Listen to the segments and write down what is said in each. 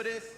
Señores,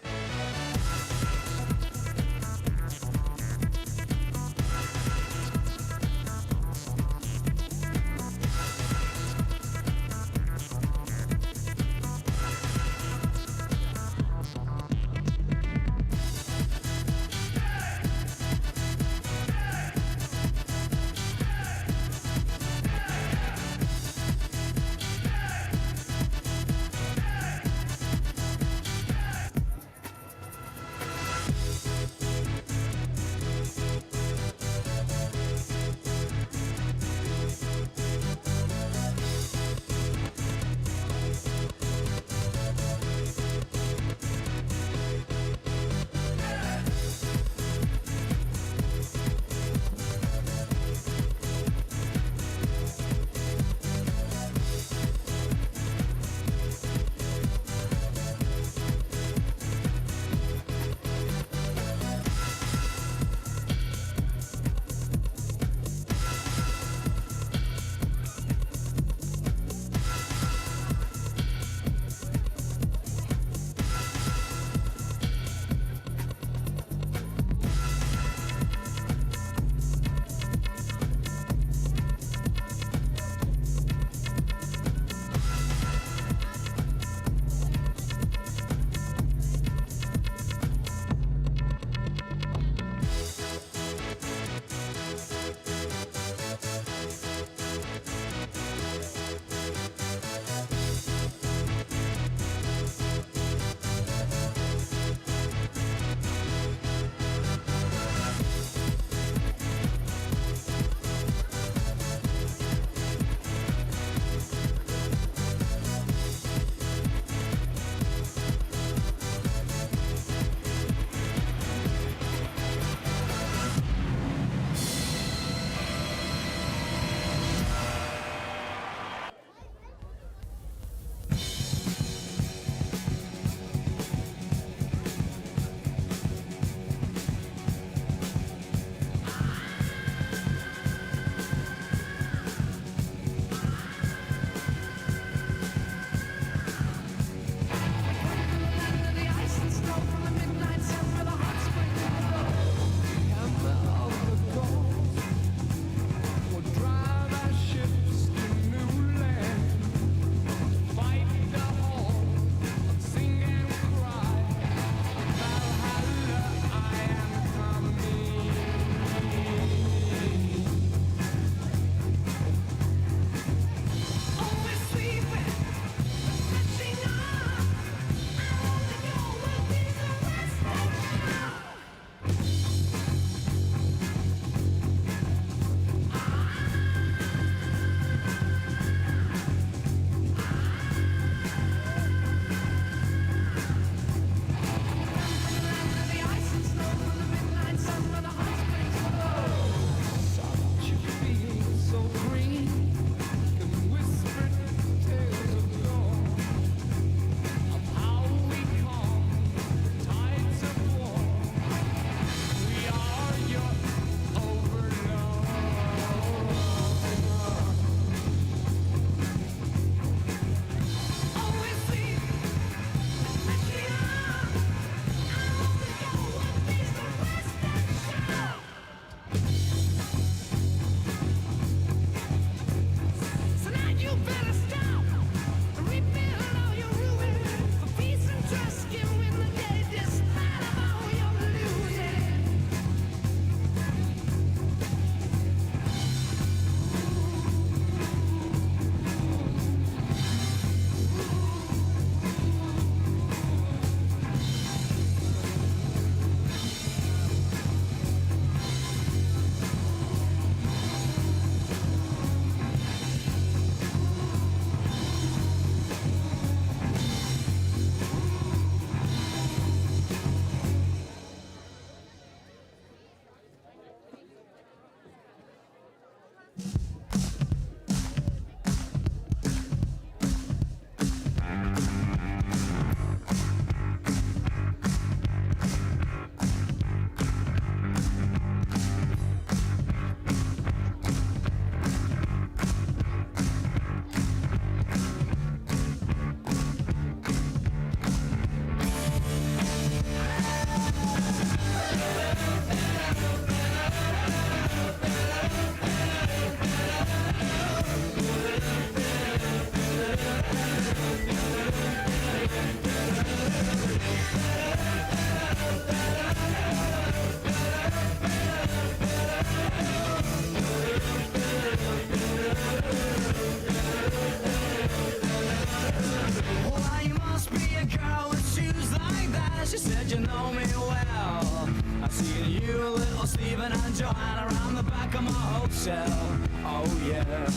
Oh yeah.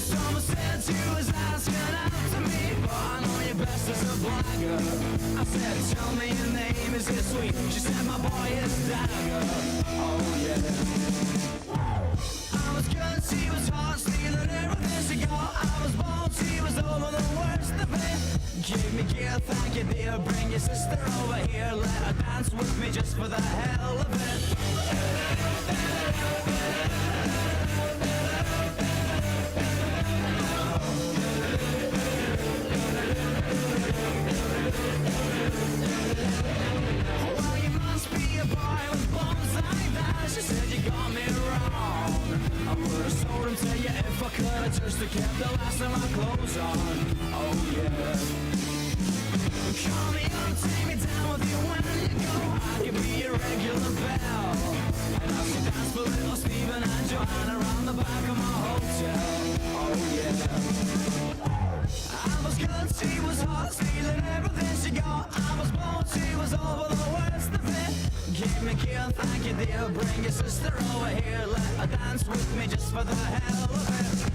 Someone said you was asking after me, but I know you best as a blagger. I said, tell me your name, is it sweet? She said, my boy is Dagger. Oh yeah. I was good, she was hot, stealing everything she got. I was bold, she was over the worst of it. Give me gear, thank you dear. Bring your sister over here, let her dance with me just for the hell of it. Well, you must be a boy with bones like that. She said you got me wrong. I would have sold him to you if I could have just kept the last of my clothes on. Oh yeah. Call me up, take me down with you when you go. I could be your regular belle. And I should dance for little Stephen and Joanna around the back of my hotel. Oh yeah. I was good, she was hot, stealing everything she got. I was bold, she was over the worst of it. Give me gear, thank you dear. Bring your sister over here, let her dance with me just for the hell of it.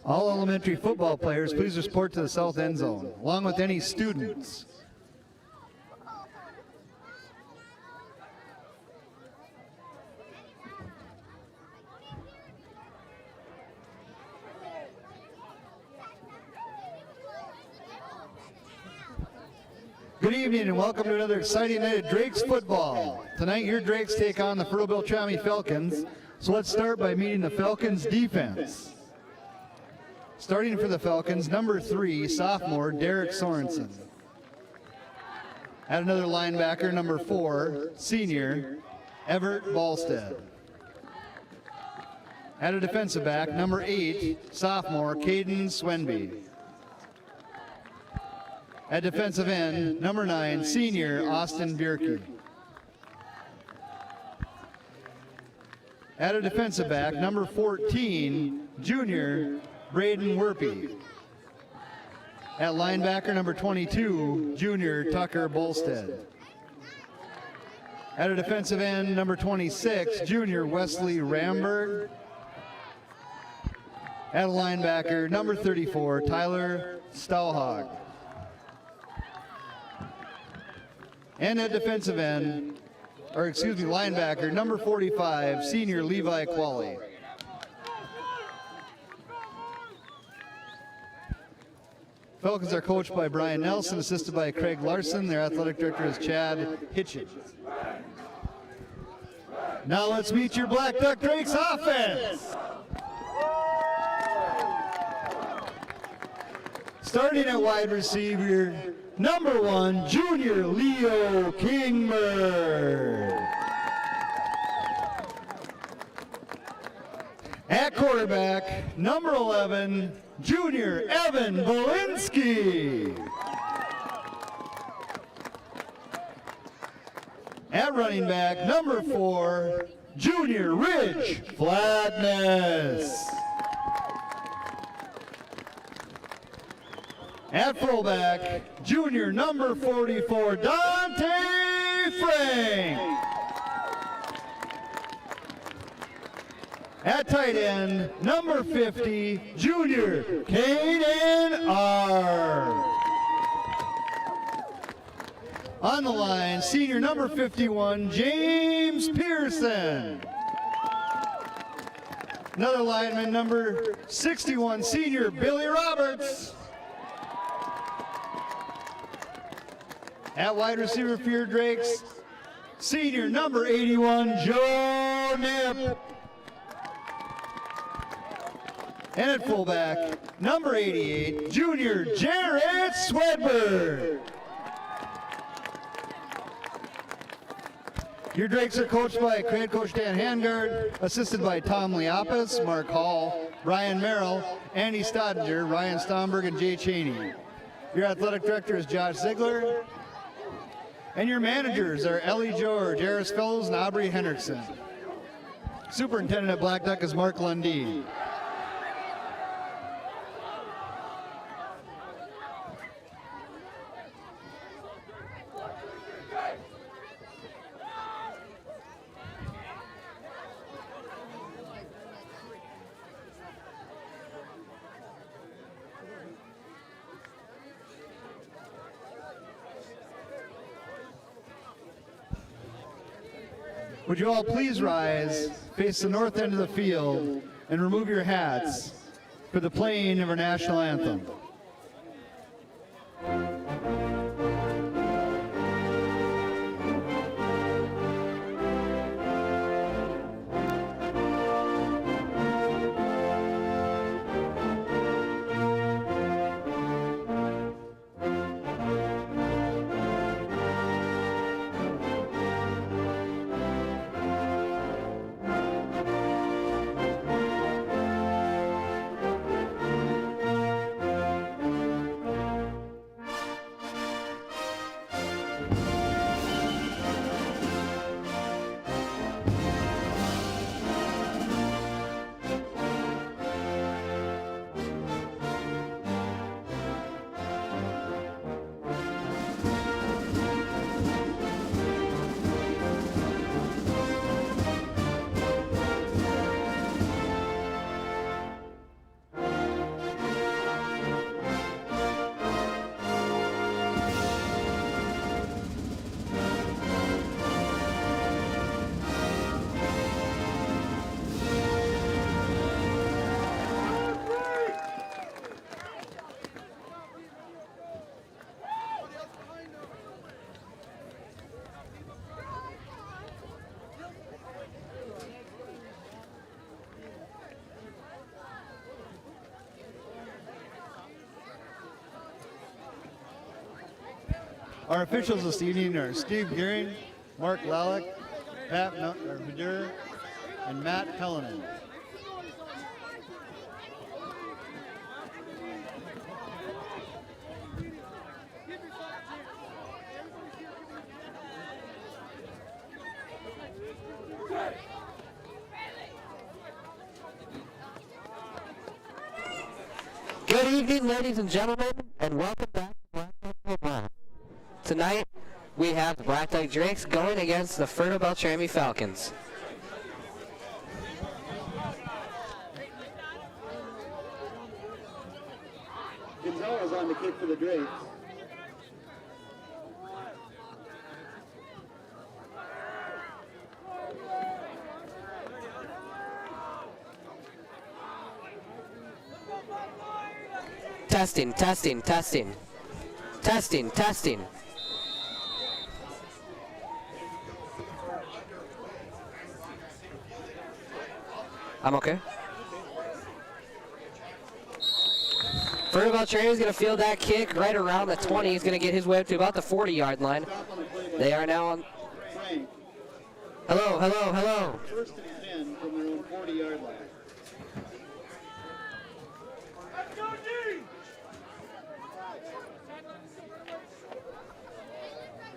All elementary football players, please report to the south end zone, along with any students. Good evening and welcome to another exciting night of Drakes football. Tonight your Drakes take on the Fertile-Beltrami Falcons. So let's start by meeting the Falcons defense. Starting for the Falcons, number 3, sophomore Derek Sorensen. At another linebacker, number 4, senior Everett Ballstead. At a defensive back, number 8, sophomore Caden Swenby. At defensive end, number 9, senior Austin Bierke. At a defensive back, number 14, junior Braden Werpy. At linebacker, number 22, junior Tucker Bolstead. At a defensive end, number 26, junior Wesley Ramberg. At a linebacker, number 34, Tyler Stauhag. And at defensive end, linebacker, number 45, senior Levi Qualley. Falcons are coached by Brian Nelson, assisted by Craig Larson. Their athletic director is Chad Hitchens. Now let's meet your Blackduck Drakes offense. Starting at wide receiver, number 1, junior Leo Kingmer. At quarterback, number 11, junior Evan Bolinski. At running back, number 4, junior Rich Flatness. At fullback, junior number 44, Dante Frank. At tight end, number 50, junior Caden R. On the line, senior number 51, James Pearson. Another lineman, number 61, senior Billy Roberts. At wide receiver for your Drakes, senior number 81, Joe Nip. And at fullback, number 88, junior Jarrett Swedberg. Your Drakes are coached by head coach Dan Hangard, assisted by Tom Liapis, Mark Hall, Brian Merrill, Andy Stodinger, Ryan Stomberg, and Jay Cheney. Your athletic director is Josh Ziegler. And your managers are Ellie George, Eris Fellows, and Aubrey Hendrickson. Superintendent at Blackduck is Mark Lundeen. Would you all please rise, face the north end of the field, and remove your hats for the playing of our national anthem. Our officials this evening are Steve Gearing, Mark Lalick, Pat Madur, and Matt Helleman. Good evening, ladies and gentlemen, and welcome back to Blackduck Football. Tonight, we have the Blackduck Drakes going against the Fertile-Beltrami Falcons. Gonzalez on the kick for the Drakes. Testing, testing, testing. Testing, testing. I'm okay. Fertile-Beltrami is going to field that kick right around the 20. He's going to get his way up to about the 40-yard line. They are now on. Hello, hello, hello. First and 10 from their own 40-yard line.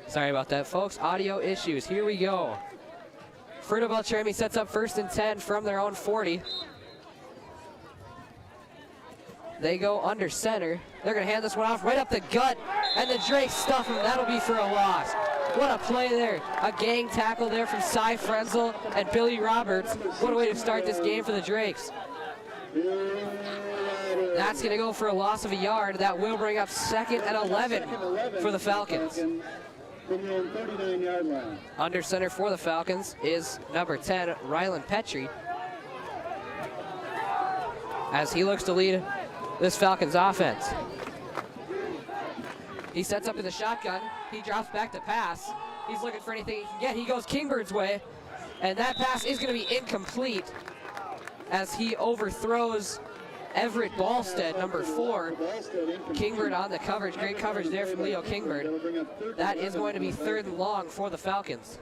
Sorry about that, folks. Audio issues. Here we go. Fertile-Beltrami sets up first and 10 from their own 40. They go under center. They're going to hand this one off right up the gut, and the Drakes stuff him. That'll be for a loss. What a play there. A gang tackle there from Cy Frenzel and Billy Roberts. What a way to start this game for the Drakes. That's going to go for a loss of a yard. That will bring up 2nd and 11 for the Falcons. From their own 39-yard line. Under center for the Falcons is number 10, Rylan Petrie, as he looks to lead this Falcons offense. He sets up in the shotgun. He drops back to pass. He's looking for anything he can get. He goes Kingbird's way, and that pass is going to be incomplete as he overthrows Everett Ballstead, number 4. Kingbird on the coverage. Great coverage there from Leo Kingbird. That is going to be 3rd and long for the Falcons.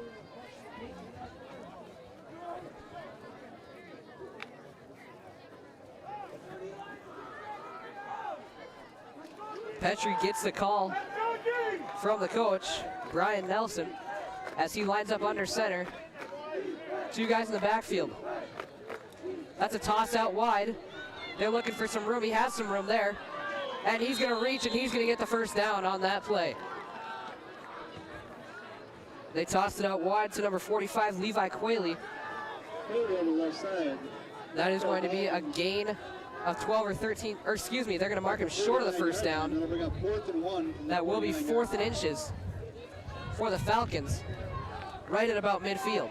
Petrie gets the call from the coach, Brian Nelson, as he lines up under center. 2 guys in the backfield. That's a toss out wide. They're looking for some room. He has some room there. And he's going to reach, and he's going to get the first down on that play. They tossed it out wide to number 45, Levi Quayle. That is going to be a gain of 12 or 13, or excuse me, they're going to mark him short of the first down. That will be 4th and inches for the Falcons, right at about midfield.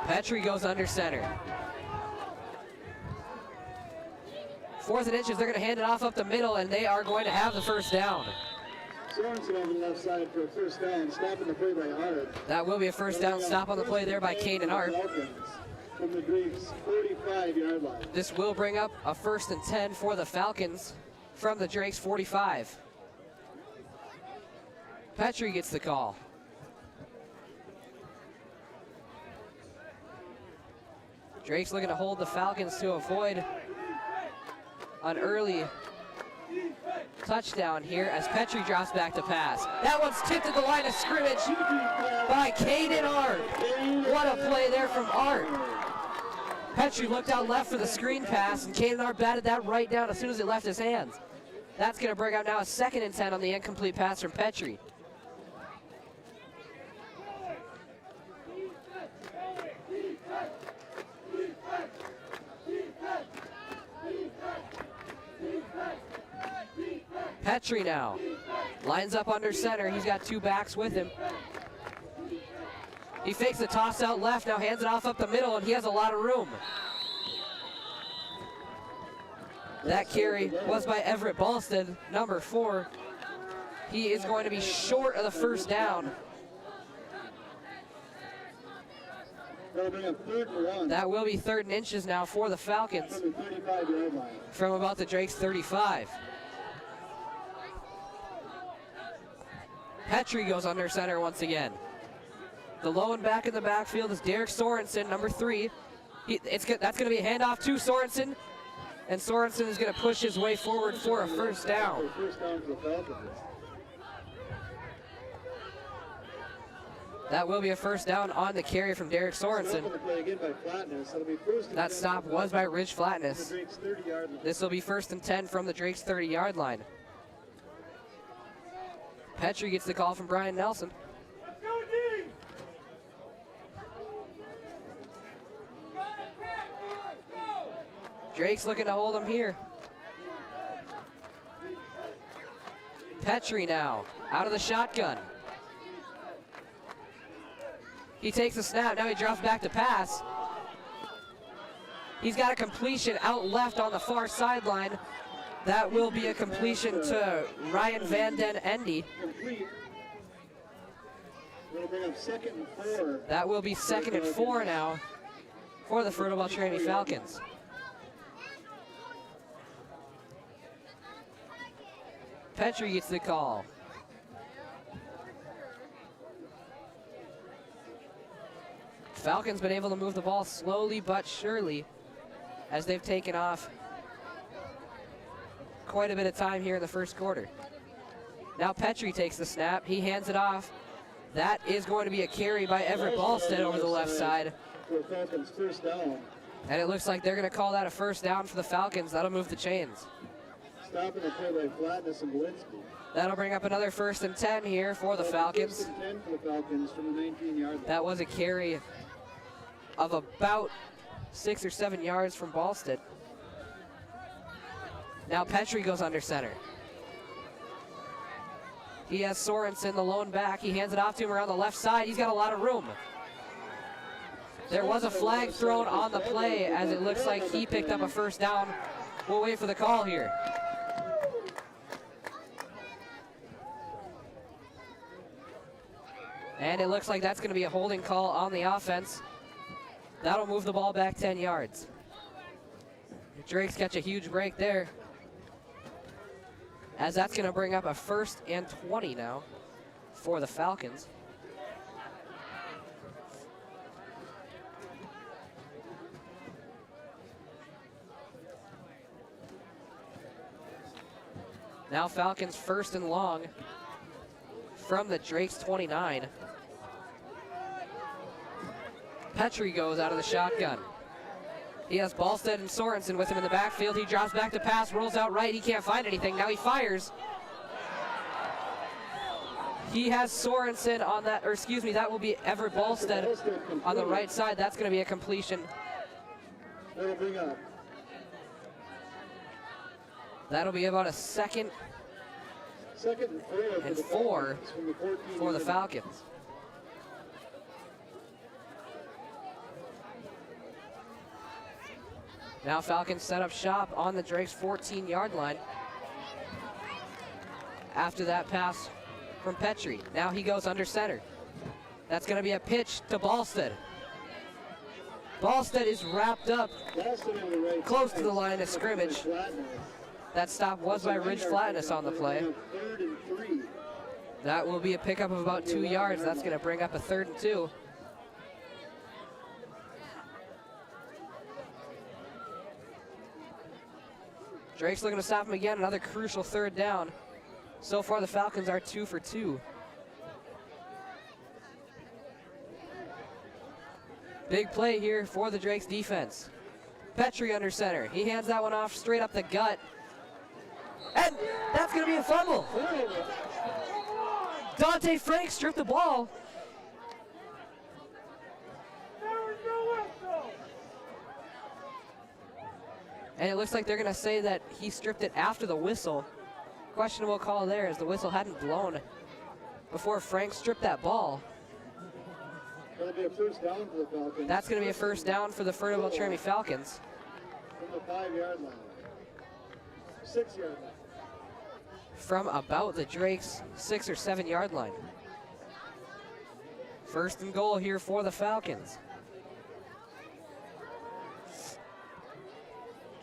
Petrie goes under center. 4th and inches, they're going to hand it off up the middle, and they are going to have the first down. Sorensen on the left side for a first down, stopping the play by Hart. That will be a first down stop on the play there by Kane and Hart. From the Drakes' 45-yard line. This will bring up a 1st and 10 for the Falcons from the Drakes' 45. Petrie gets the call. Drake's looking to hold the Falcons to avoid an early touchdown here as Petrie drops back to pass. That one's tipped at the line of scrimmage by Caden Art. What a play there from Art. Petrie looked out left for the screen pass, and Caden Art batted that right down as soon as it left his hands. That's going to bring out now a 2nd and 10 on the incomplete pass from Petrie. Petrie now lines up under center. He's got 2 backs with him. He fakes the toss out left, now hands it off up the middle, and he has a lot of room. That carry was by Everett Ballstead, number 4. He is going to be short of the first down. That'll bring up 3rd and 1. That will be 3rd and inches now for the Falcons From the 35-yard line. from about the Drakes 35. Petrie goes under center once again. The lone back in the backfield is Derek Sorensen, number 3. That's going to be a handoff to Sorensen, and Sorensen is going to push his way forward for a first down. First down for the Falcons. That will be a first down on the carry from Derek Sorensen. That stop was by Ridge Flatness. This will be 1st and 10 from the Drakes 30-yard line. Petrie gets the call from Brian Nelson. Drake's looking to hold him here. Petrie now, out of the shotgun. He takes a snap, now he drops back to pass. He's got a completion out left on the far sideline. That will be a completion to Ryan Van Den Endy. That will be 2nd and 4 now for the Fertile-Beltrami Falcons. Petrie gets the call. Falcons been able to move the ball slowly but surely as they've taken off quite a bit of time here in the first quarter. Now Petrie takes the snap, he hands it off. That is going to be a carry by Everett Ballstead over the left side. And it looks like they're going to call that a first down for the Falcons. That'll move the chains. Stopping the play by Flatness and Belinsky. That'll bring up another 1st and 10 here for the Falcons. 1st and 10 for the Falcons from the 19-yard line. That was a carry of about 6 or 7 yards from Ballstead. Now Petrie goes under center. He has Sorensen, the lone back. He hands it off to him around the left side. He's got a lot of room. There was a flag thrown on the play as it looks like he picked up a first down. We'll wait for the call here. And it looks like that's going to be a holding call on the offense. That'll move the ball back 10 yards. The Drakes catch a huge break there, as that's going to bring up a 1st and 20 now for the Falcons. Now Falcons 1st and long from the Drakes 29. Petrie goes out of the shotgun. He has Ballstead and Sorensen with him in the backfield. He drops back to pass, rolls out right. He can't find anything. Now he fires. He has Sorensen on that, or excuse me, that will be Everett Ballstead on the right side. That's going to be a completion. That'll be about a 2nd and 4 for the Falcons. Now Falcons set up shop on the Drakes 14-yard line after that pass from Petrie. Now he goes under center. That's going to be a pitch to Ballstead. Ballstead is wrapped up close to the line of scrimmage. That stop was by Ridge Flatness on the play. That will be a pickup of about 2 yards. That's going to bring up a 3rd and 2. Drake's looking to stop him again, another crucial 3rd down. So far the Falcons are 2 for 2. Big play here for the Drakes defense. Petrie under center. He hands that one off straight up the gut. And that's going to be a fumble. Dante Frank stripped the ball. And it looks like they're going to say that he stripped it after the whistle. Questionable call there, as the whistle hadn't blown before Frank stripped that ball. That'll be a first down for the Falcons. That's going to be a first down for the Fertile-Beltrami Falcons. From the 5-yard line. 6-yard line. From about the Drakes' 6 or 7 yard line. 1st and goal here for the Falcons.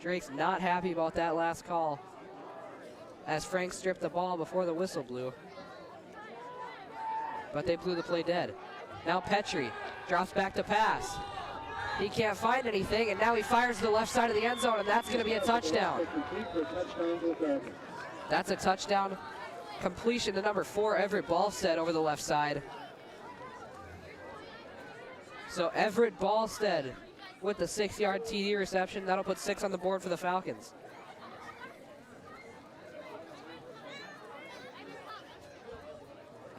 Drake's not happy about that last call as Frank stripped the ball before the whistle blew. But they blew the play dead. Now Petrie drops back to pass. He can't find anything, and now he fires to the left side of the end zone, and that's going to be a touchdown. That's a touchdown completion to number 4, Everett Ballstead, over the left side. So Everett Ballstead with the 6-yard TD reception. That'll put 6 on the board for the Falcons.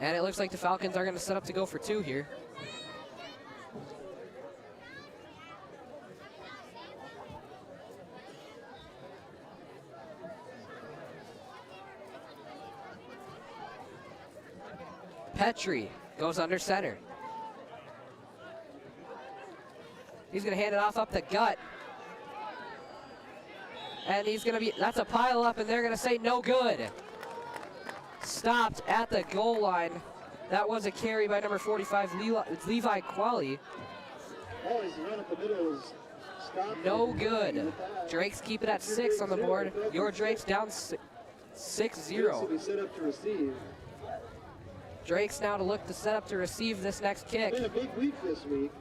And it looks like the Falcons are going to set up to go for 2 here. Petrie goes under center. He's going to hand it off up the gut. And he's going to be, that's a pile up, and they're going to say no good. Stopped at the goal line. That was a carry by number 45, Levi Qualley. No good. Drake's keep it at 6 on the board. Your Drake's down 6-0. Drake's now to look to set up to receive this next kick. It's been a big week this week.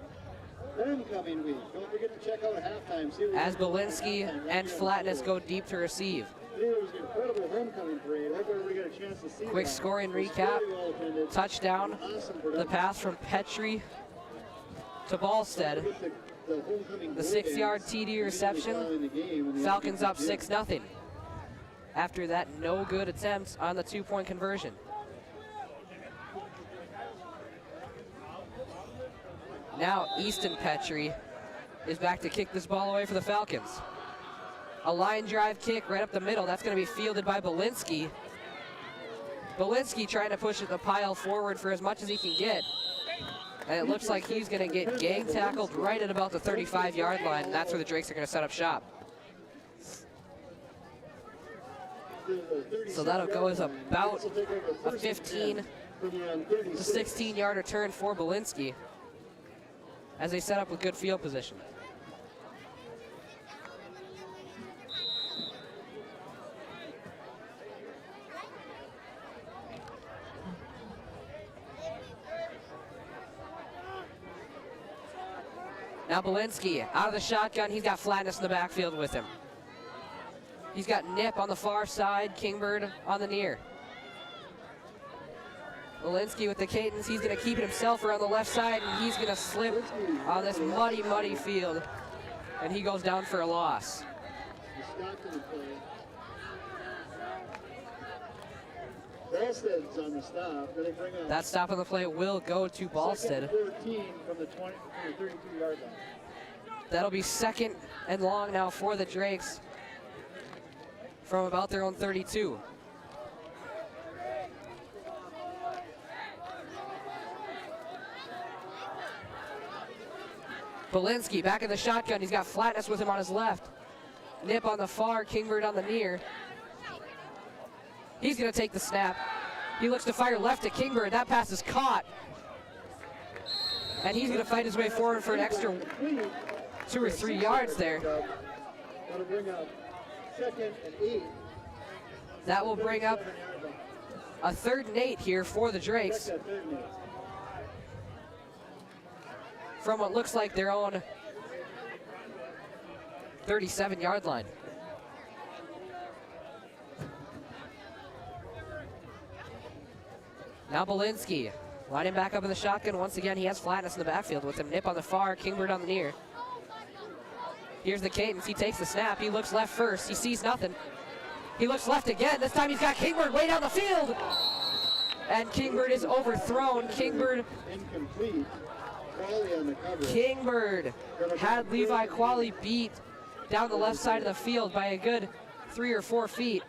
Homecoming week. Don't forget to check out halftime. As Belinsky and Flatness go deep to receive. It was an incredible homecoming parade. I hope everybody got a chance to see Quick that. scoring recap. Touchdown. The pass from Petrie to Ballstead. The 6-yard TD reception. Falcons up 6-0. After that no good attempt on the 2-point conversion. Now Easton Petrie is back to kick this ball away for the Falcons. A line drive kick right up the middle. That's going to be fielded by Belinsky. Belinsky trying to push the pile forward for as much as he can get. And it looks like he's going to get gang tackled right at about the 35-yard line. And that's where the Drakes are going to set up shop. So that'll go as about a 15 to 16-yard return for Belinsky as they set up with good field position. Now Belinsky out of the shotgun. He's got Flatness in the backfield with him. He's got Nip on the far side, Kingbird on the near. Belinsky with the cadence. He's going to keep it himself around the left side, and he's going to slip on this muddy field, and he goes down for a loss. Ballstead's on the stop. That stop on the play will go to Ballstead. 14 from the 32-yard line. That'll be 2nd and long now for the Drakes from about their own 32. Belinsky back in the shotgun. He's got Flatness with him on his left. Nip on the far, Kingbird on the near. He's going to take the snap. He looks to fire left to Kingbird. That pass is caught. And he's going to fight his way forward for an extra 2 or 3 yards there. That'll bring up 2nd and 8. That will bring up a 3rd and 8 here for the Drakes from what looks like their own 37-yard line. Now Belinsky lining back up in the shotgun. Once again, he has Flatness in the backfield with him. Nip on the far, Kingbird on the near. Here's the cadence. He takes the snap. He looks left first. He sees nothing. He looks left again. This time he's got Kingbird way down the field. And Kingbird is overthrown. Kingbird had Levi Qualley beat down the left side of the field by a good 3 or 4 feet.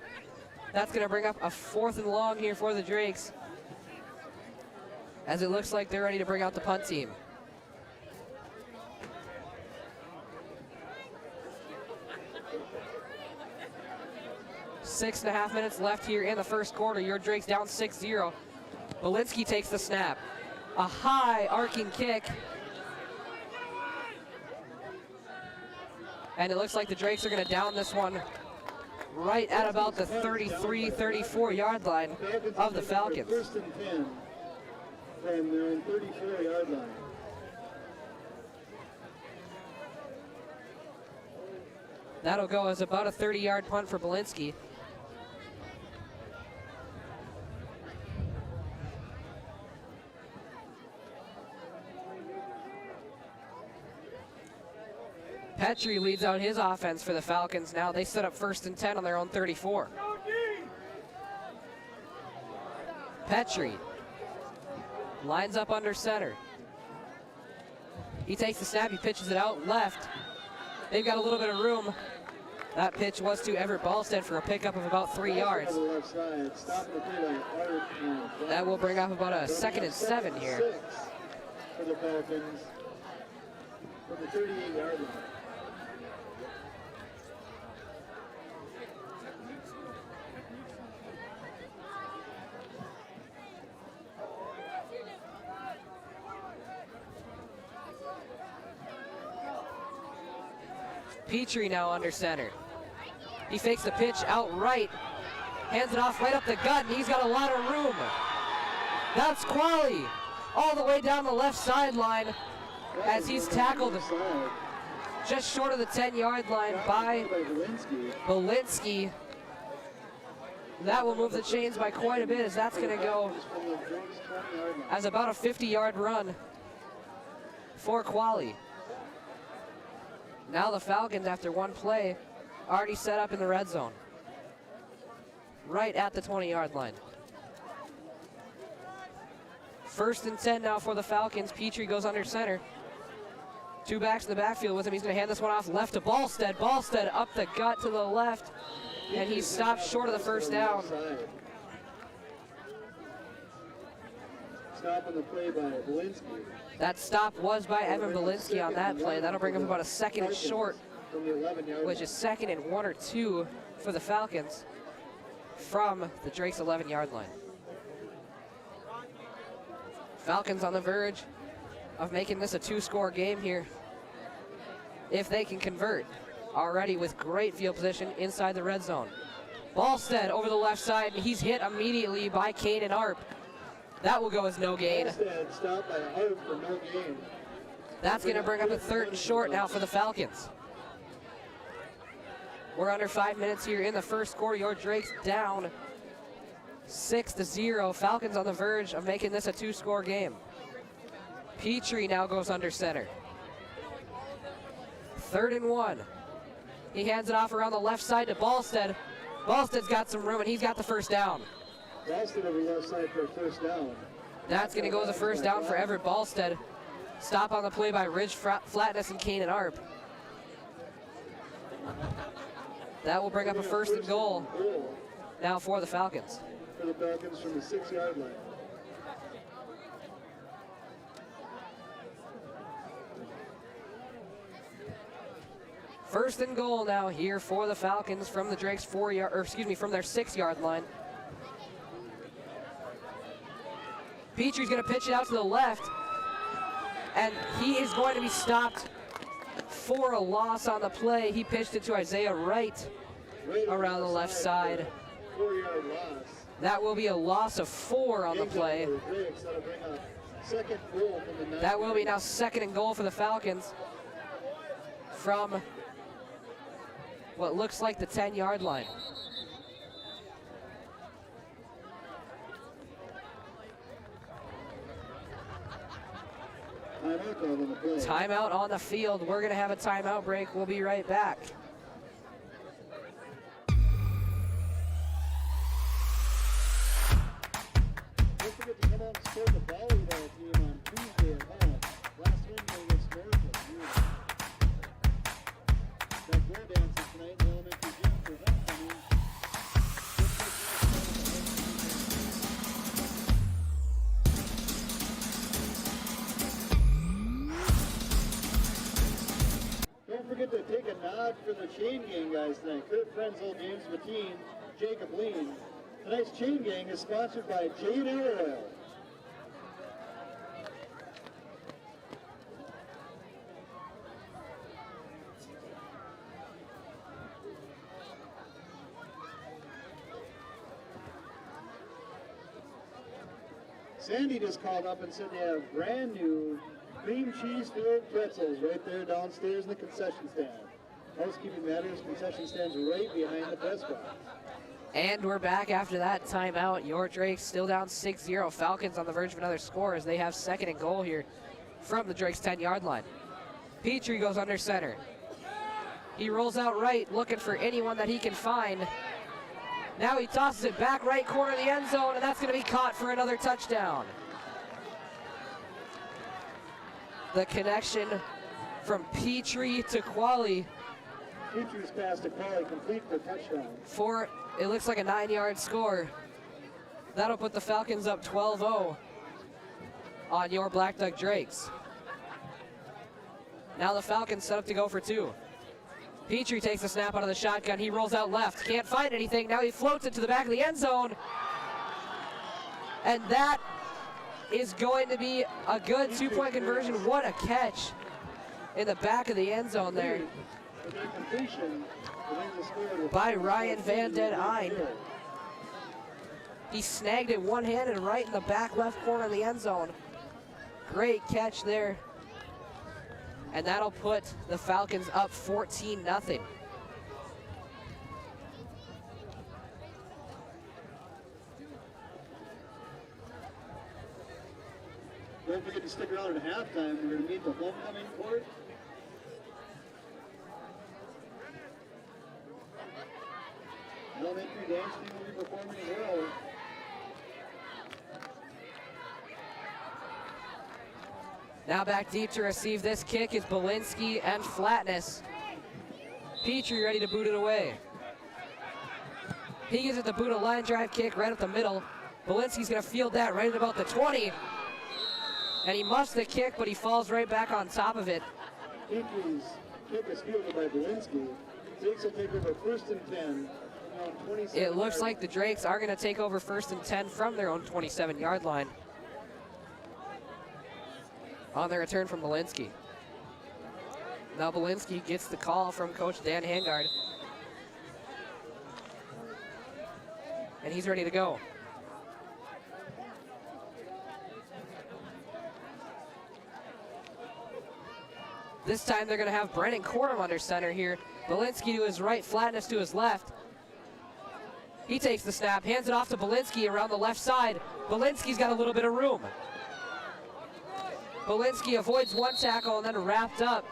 That's going to bring up a 4th and long here for the Drakes, as it looks like they're ready to bring out the punt team. Six and a half minutes left here in the first quarter. Your Drakes down 6-0. Belinsky takes the snap. A high arcing kick. And it looks like the Drakes are going to down this one right at about the 33, 34 yard line of the Falcons. First and 10 from their own 34 yard line. That'll go as about a 30-yard punt for Belinsky. Petrie leads out his offense for the Falcons now. They set up first and 10 on their own 34. Petrie lines up under center. He takes the snap, he pitches it out left. They've got a little bit of room. That pitch was to Everett Ballstead for a pickup of about 3 yards. That will bring up about a 2nd and 7 here. For the Falcons from the 38-yard line. Petrie now under center. He fakes the pitch out right, hands it off right up the gut, and he's got a lot of room. That's Qualley all the way down the left sideline as he's tackled just short of the 10-yard line by Belinsky. That will move the chains by quite a bit, as that's going to go as about a 50-yard run for Qualley. Now the Falcons, after one play, already set up in the red zone, right at the 20-yard line. First and 10 now for the Falcons. Petrie goes under center. Two backs in the backfield with him. He's going to hand this one off left to Ballstead. Ballstead up the gut to the left, and he stops short of the first down. Stop on the play by Belinsky. That stop was by Evan Belinsky on that play. That'll bring up about a 2nd and short, which is 2nd and 1 or 2 for the Falcons from the Drake's 11-yard line. Falcons on the verge of making this a 2-score game here, if they can convert. Already with great field position inside the red zone. Ballstead over the left side, and he's hit immediately by Kane and Arp. That will go as no gain. Stopped by Arp for no gain. That's going to bring up a 3rd and short now for the Falcons. We're under 5 minutes here in the first quarter. Your Drakes down 6-0. Falcons on the verge of making this a 2-score game. Petrie now goes under center. 3rd and 1. He hands it off around the left side to Ballstead. Ballstead's got some room, and he's got the first down. Ballstead over the left side for a first down. That's going to go as a first down for Everett Ballstead. Stop on the play by Ridge Flatness and Kane and Arp. That will bring up a 1st and goal now for the Falcons. For the Falcons from the 6-yard line. First and goal now here for the Falcons from the Drake's from their 6-yard line. Petrie's going to pitch it out to the left, and he is going to be stopped for a loss on the play. He pitched it to Isaiah Wright around the left side. 4-yard loss. That will be a loss of 4 on the play. That will be now 2nd and goal for the Falcons from what looks like the 10-yard line. Timeout on the field. We're going to have a timeout break. We'll be right back. Don't forget to come out and support the volleyball team on Tuesday at home. Last Wednesday against Norfolk. Got ball dancing tonight in the elementary gym for homecoming. Don't forget to take a nod for the chain gang guys tonight. Kurt Frenzel, James Mateen, Jacob Lean. Tonight's chain gang is sponsored by J&L Oil. Sandy just called up and said they have brand new cream cheese filled pretzels right there downstairs in the concession stand. Housekeeping matters, concession stands right behind the press box. And we're back after that timeout. Your Drakes still down 6-0. Falcons on the verge of another score as they have second and goal here from the Drakes 10-yard line. Petrie goes under center. He rolls out right, looking for anyone that he can find. Now he tosses it back right corner of the end zone, and that's going to be caught for another touchdown. The connection from Petrie to Qualley. Petrie's pass to Qualley complete for touchdown. For, it looks like a 9-yard score. That'll put the Falcons up 12-0 on your Blackduck Drakes. Now the Falcons set up to go for two. Petrie takes the snap out of the shotgun. He rolls out left. Can't find anything. Now he floats it to the back of the end zone. And that is going to be a good two-point conversion. What a catch in the back of the end zone there by Ryan Van Den Eyne. He snagged it one-handed right in the back left corner of the end zone. Great catch there. And that'll put the Falcons up 14-0. Don't forget to stick around at halftime. We're going to meet the homecoming court. Elementary dance team will be performing as well. Now back deep to receive this kick is Belinsky and Flatness. Petrie ready to boot it away. He gives it the boot a line drive kick right up the middle. Belinsky's gonna field that right at about the 20. And he muffs the kick, but he falls right back on top of it. Petrie's kick is fielded by Belinsky. Drakes will take over first and 10. It looks like the Drakes are gonna take over first and 10 from their own 27-yard line on the return from Belinsky. Now Belinsky gets the call from Coach Dan Hangard. And he's ready to go. This time they're gonna have Brennan Cordham under center here. Belinsky to his right, Flatness to his left. He takes the snap, hands it off to Belinsky around the left side. Belinsky's got a little bit of room. Belinsky avoids one tackle and then wrapped up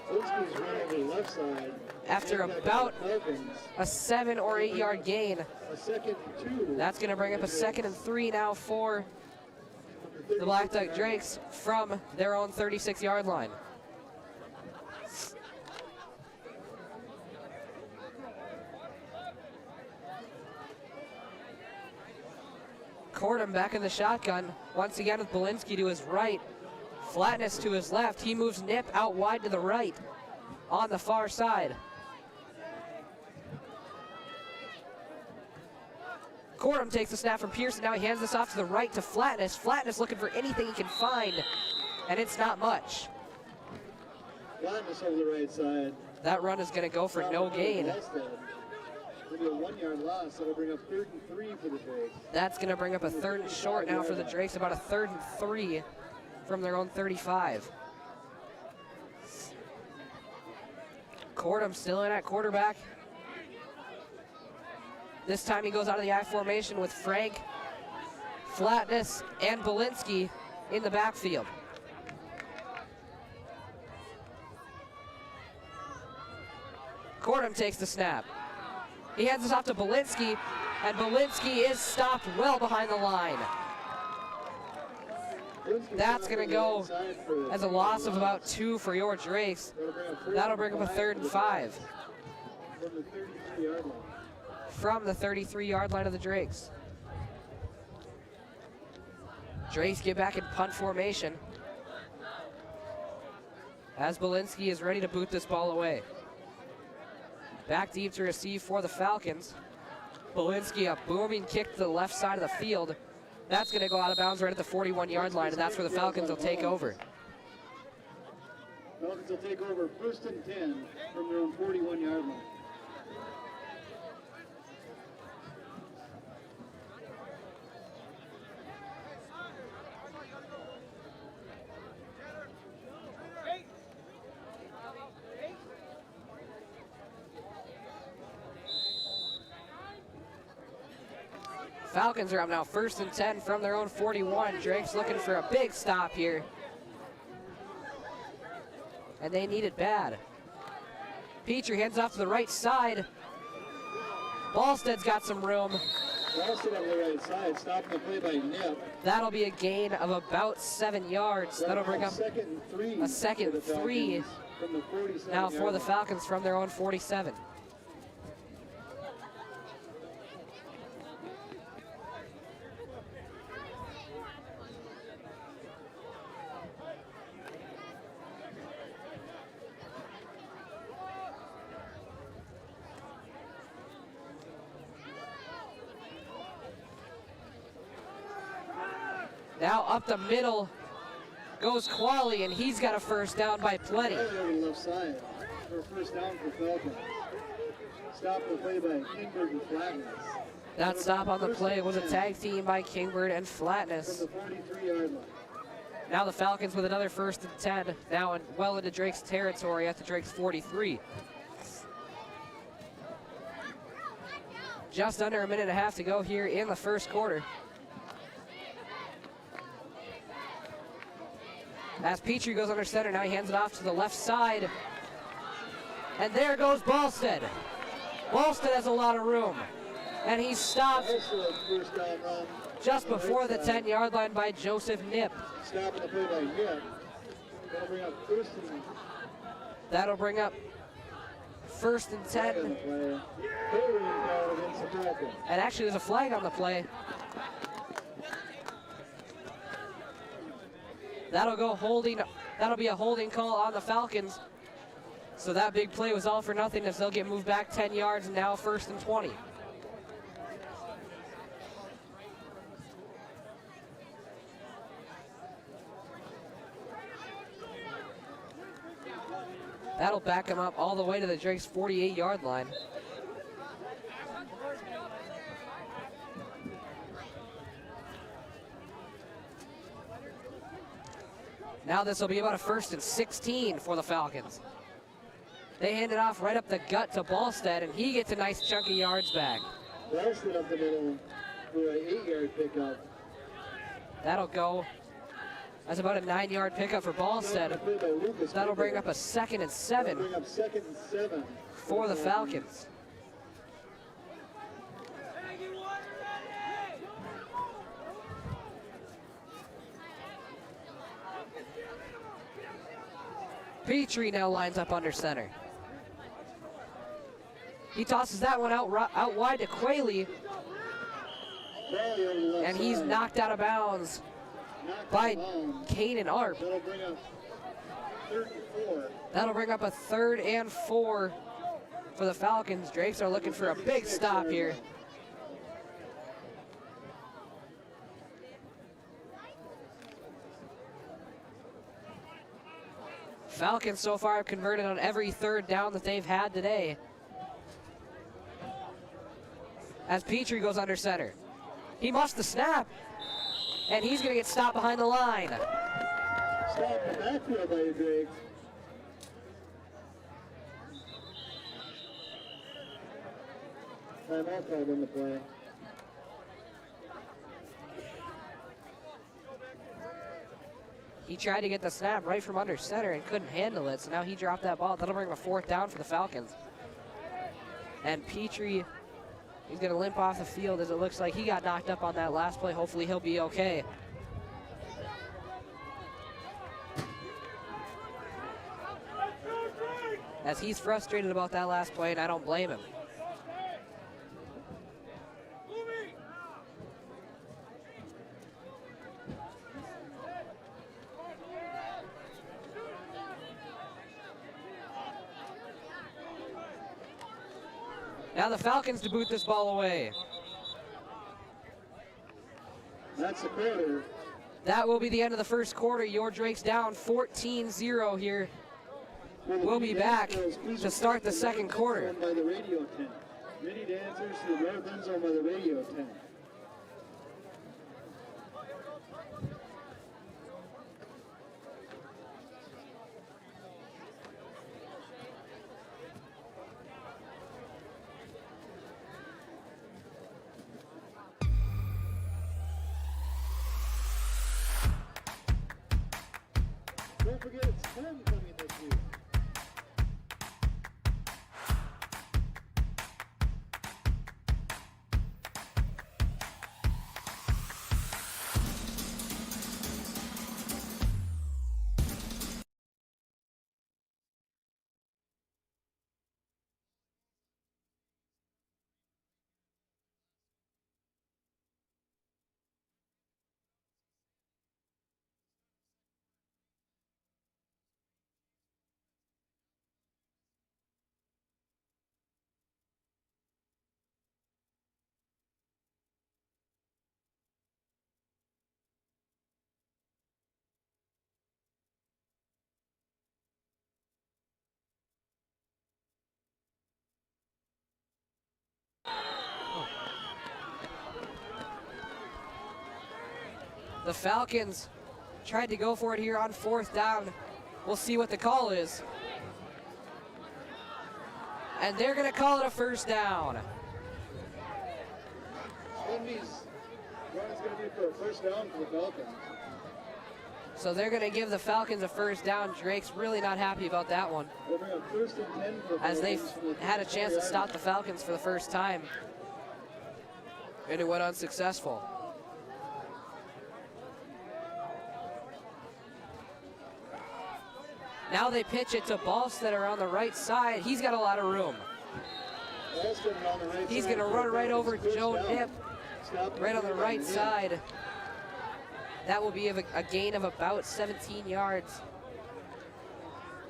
Belinsky's running to the left side. After about a 7 or 8 yard gain. A second and 2. That's going to bring up a 2nd and 3 now for the Blackduck Drakes from their own 36-yard line. Cordham back in the shotgun, once again with Belinsky to his right, Flatness to his left. He moves Nip out wide to the right on the far side. Cordham takes the snap from Pearson. Now he hands this off to the right to Flatness. Flatness looking for anything he can find, and it's not much. Flatness over the right side. That run is going to go for no gain. It'll be a 1 yard loss. That'll bring up 3rd and 3 for the Drakes. That's going to bring up a 3rd and short now for the Drakes, about a 3rd and 3 from their own 35. Cordham still in at quarterback. This time he goes out of the I formation with Frank, Flatness, and Belinsky in the backfield. Cordham takes the snap. He hands this off to Belinsky, and Belinsky is stopped well behind the line. That's going to go as a loss of about 2 for your Drakes. That'll bring up a 3rd and 5 from the 33-yard line of the Drakes. Drakes get back in punt formation as Belinsky is ready to boot this ball away. Back deep to receive for the Falcons. Belinsky, a booming kick to the left side of the field. That's going to go out of bounds right at the 41-yard line, and that's where the Falcons will take over. Falcons will take over 1st and 10 from their own 41-yard line. Falcons are up now, 1st and 10 from their own 41. Drake's looking for a big stop here. And they need it bad. Petrie heads off to the right side. Ballstead's got some room. Ballstead on the right side, stopping the play by Nip. That'll be a gain of about 7 yards. That'll bring up a second three now for the Falcons from their own 47. Now up the middle goes Qualley, and he's got a first down by plenty. Left side for first down for Falcons. Stop the play by Kingbird and Flatness. That stop on the play was a tag team by Kingbird and Flatness. From the 43-yard line. Now the Falcons with another 1st and 10, now well into Drake's territory at the Drake's 43. Just under a minute and a half to go here in the first quarter. As Petrie goes under center, now he hands it off to the left side. And there goes Ballstead. Ballstead has a lot of room. And he's stopped just before the 10-yard line by Joseph Nip. Stopping the play by Nip. That'll bring up 1st and... That'll bring up 1st and 10. And actually there's a flag on the play. That'll go holding. That'll be a holding call on the Falcons. So that big play was all for nothing as they'll get moved back 10 yards and now 1st and 20. That'll back them up all the way to the Drake's 48-yard line. Now this will be about a 1st and 16 for the Falcons. They hand it off right up the gut to Ballstead, and he gets a nice chunk of yards back. Ballstead up the middle for an 8-yard pickup. That'll go. That's about a 9-yard pickup for Ballstead. That'll bring up a 2nd and 7 Bring up 2nd and 7 for the Falcons. Petrie now lines up under center. He tosses that one out wide to Qualley, and he's knocked out of bounds by Kanan Arp. That'll bring up 3rd and 4. That'll bring up a 3rd and 4 for the Falcons. Drakes are looking for a big stop here. Falcons so far have converted on every 3rd down that they've had today. As Petrie goes under center. He must the snap, and he's going to get stopped behind the line. Stop the backfield by Drake. Timeout called on the play. He tried to get the snap right from under center and couldn't handle it, so now he dropped that ball. That'll bring him a 4th down for the Falcons. And Petrie, he's going to limp off the field as it looks like he got knocked up on that last play. Hopefully he'll be okay. As he's frustrated about that last play, and I don't blame him. Now the Falcons to boot this ball away. That's the quarter. That will be the end of the first quarter. Your Drake's down 14-0 here. We'll be back to start the second quarter. By the radio tent. Many dancers to the north end zone by the radio tent. Don't forget it's homecoming this week. The Falcons tried to go for it here on 4th down. We'll see what the call is. And they're going to call it a first down. Slendy's run is going to be for a first down for the Falcons. So they're going to give the Falcons a first down. Drake's really not happy about that one, They'll bring up 1st and 10 for the as they've Falcons. had a chance to stop the Falcons for the first time. And it went unsuccessful. Now they pitch it to Ballstetter on the right side. He's got a lot of room. Ballstetter on the right He's side going to for run right Falcons over first Joe down. Nip, Stop right on the it. right side. That will be a gain of about 17 yards.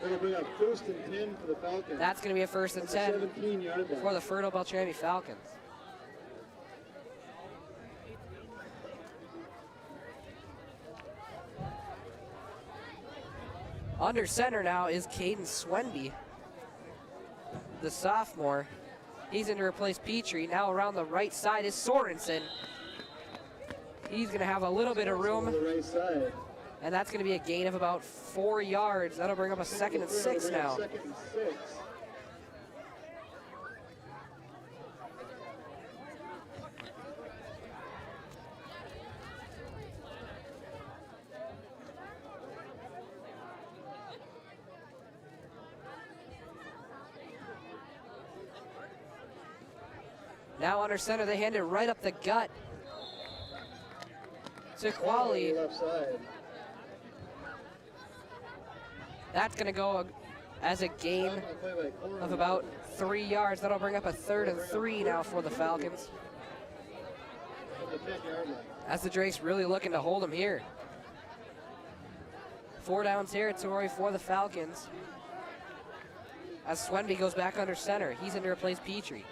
It'll bring up 1st and 10 for the Falcons. That's going to be a 1st and 10 17-yard line. for the Fertile-Beltrami Falcons. Under center now is Caden Swenby, the sophomore. He's in to replace Petrie. Now around the right side is Sorensen. He's going to have a little bit of room, On the right side. and that's going to be a gain of about 4 yards. That'll bring up a 2nd and 6 now. 2nd and 6. Now under center, they hand it right up the gut to Quali. Left side. That's going to go as a gain of about 3 yards. That'll bring up a 3rd and 3 now for the Falcons, From the 10-yard line. as the Drakes really looking to hold them here. 4 down territory for the Falcons, as Swenby goes back under center. He's in to replace Petrie.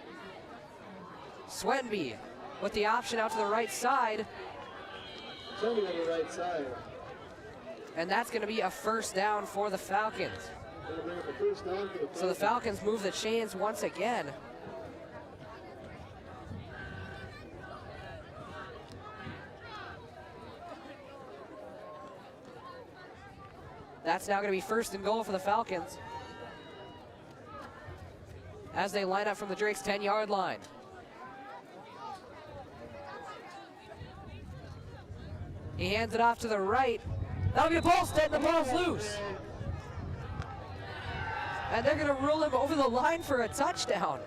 Swenby with the option out to the right side, Somebody on the right side. and that's going to be a 1st down for the Falcons. It'll bring up a first down for the Falcons. So the Falcons move the chains once again. That's now going to be 1st and goal for the Falcons, as they line up from the Drakes' 10-yard line. He hands it off to the right. That'll be a ball stead, and the ball's loose. And they're going to rule him over the line for a touchdown.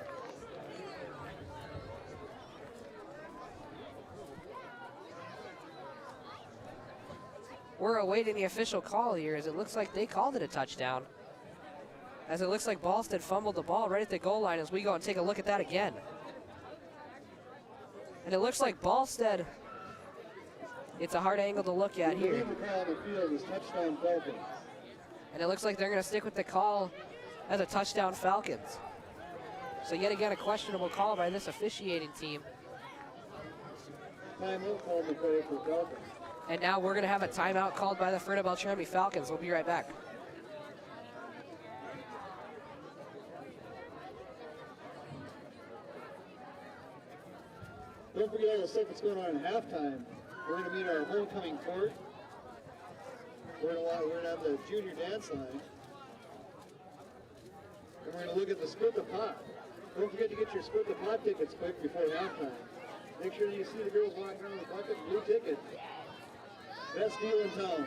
We're awaiting the official call here, as it looks like they called it a touchdown, as it looks like Ballstead fumbled the ball right at the goal line, as we go and take a look at that again. And it looks like Ballstead, it's a hard angle to look at here. The call on the field is touchdown Falcons. And it looks like they're going to stick with the call as a touchdown Falcons. So yet again, a questionable call by this officiating team. Timeout called the play for Falcons. And now we're going to have a timeout called by the Fertile-Beltrami Falcons. We'll be right back. Don't forget all the stuff that's going on in halftime. We're going to meet our homecoming court. We're going to have the junior dance line. And we're going to look at the split the pot. Don't forget to get your split the pot tickets quick before halftime. Make sure you see the girls walking around with the bucket, blue ticket. Best deal in town.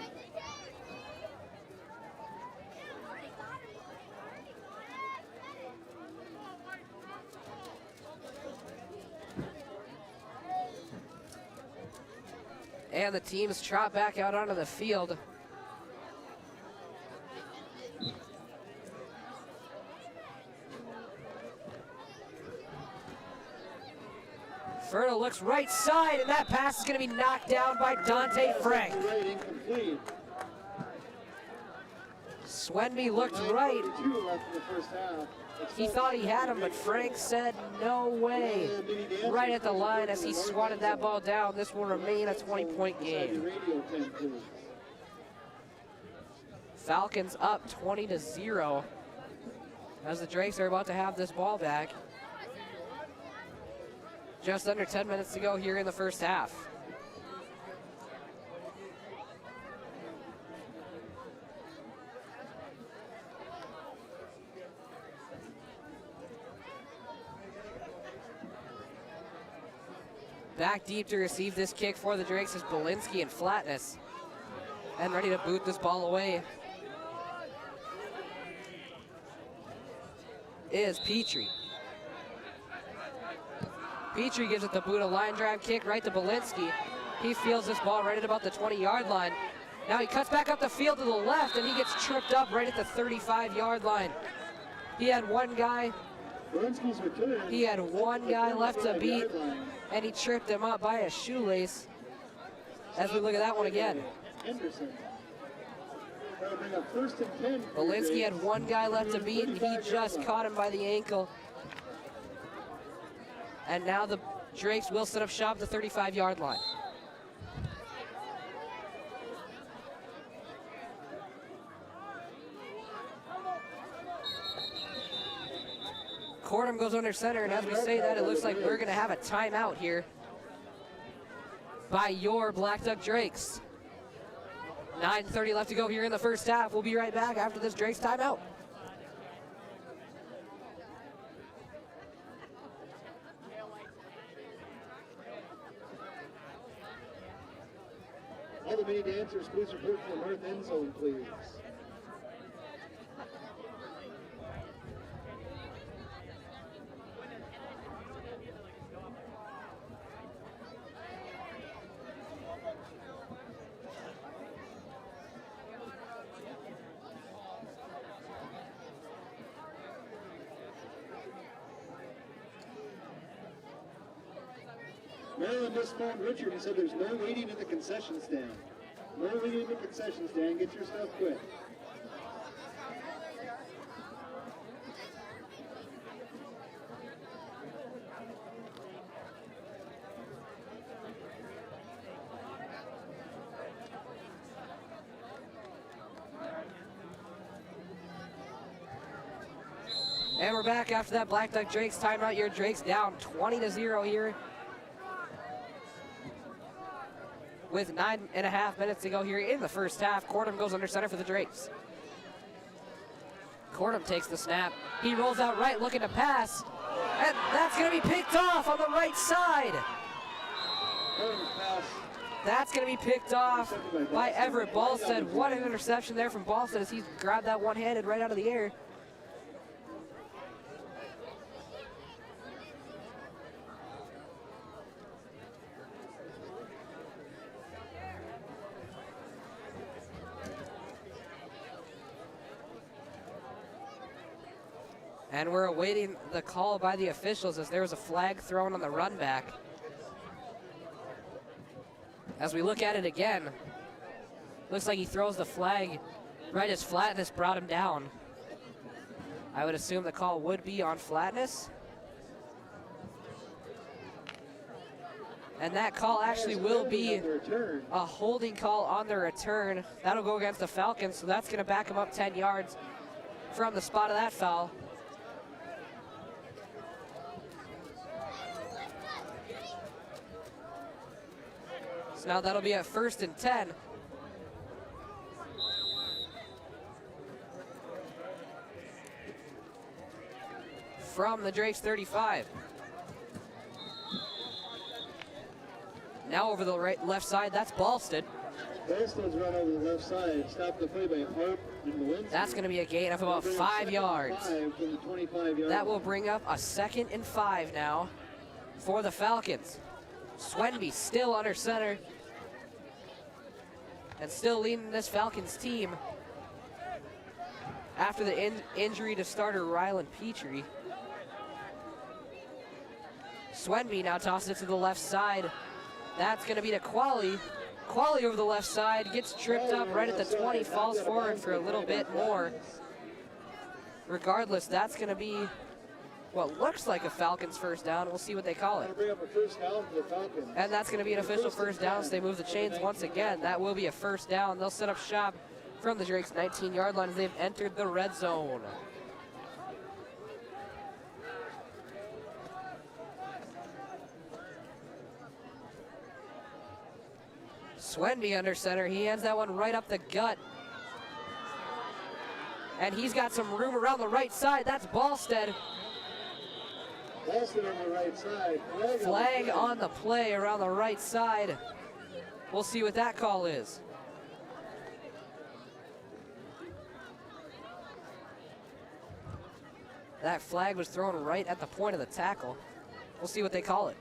And the teams trot back out onto the field. Fertile looks right side, and that pass is going to be knocked down by Dante Frank. Swenby looked right. He thought he had him, but Frank said no way. Right at the line as he swatted that ball down. This will remain a 20-point game. Falcons up 20-0 as the Drakes are about to have this ball back. Just under 10 minutes to go here in the first half. Back deep to receive this kick for the Drakes is Belinsky and Flatness. And ready to boot this ball away is Petrie. Petrie gives it the boot, a line drive kick right to Belinsky. He fields this ball right at about the 20-yard line. Now he cuts back up the field to the left, and he gets tripped up right at the 35-yard line. He had one guy left to beat, and he tripped him up by a shoelace. As we look at that one again. Belinsky had one guy left to beat, and he just caught him by the ankle. And now the Drakes will set up shop at the 35-yard line. Cordham goes under center, and as we say that, it looks like we're going to have a timeout here by your Blackduck Drakes. 9:30 left to go here in the first half. We'll be right back after this Drakes timeout. All the mini dancers, please report to the north end zone, please. Maryland just phoned Richard and said there's no waiting at the concession stand. No waiting at the concession stand. Get your stuff quick. And we're back after that Blackduck Drakes timeout. Your Drakes down 20-0 here, with 9.5 minutes to go here in the first half. Cordham goes under center for the Drakes. Cordham takes the snap. He rolls out right, looking to pass. And that's going to be picked off on the right side. That's going to be picked off by Everett Ballstead. What an interception there from Ballstead as he grabbed that one-handed right out of the air. And we're awaiting the call by the officials as there was a flag thrown on the run back. As we look at it again, looks like he throws the flag right as Flatness brought him down. I would assume the call would be on Flatness. And that call actually will be a holding call on the return. That'll go against the Falcons, so that's going to back him up 10 yards from the spot of that foul. So now that'll be at 1st and 10. From the Drakes 35. Now over the left side, that's Ballstead. Ballstead's run over the left side. Stopped the play by Harp and Belinsky. That's going to be a gain of about 5 yards. That will bring up a 2nd and 5 now for the Falcons. Swenby still under center. and still leading this Falcons team after the injury to starter Ryland Petrie. Swenby now tosses it to the left side. That's going to be to Qualley. Qualley over the left side, gets tripped up right at the 20, falls forward for a little bit more. Regardless, that's going to be what looks like a Falcons first down. We'll see what they call it. And that's going to be an official first down, so they move the chains once again. That will be a first down. They'll set up shop from the Drakes' 19-yard line as they've entered the red zone. Swenby under center. He hands that one right up the gut. And he's got some room around the right side. That's Ballstead. Ballstead on the right side. Flag on the play around the right side. We'll see what that call is. That flag was thrown right at the point of the tackle. We'll see what they call it.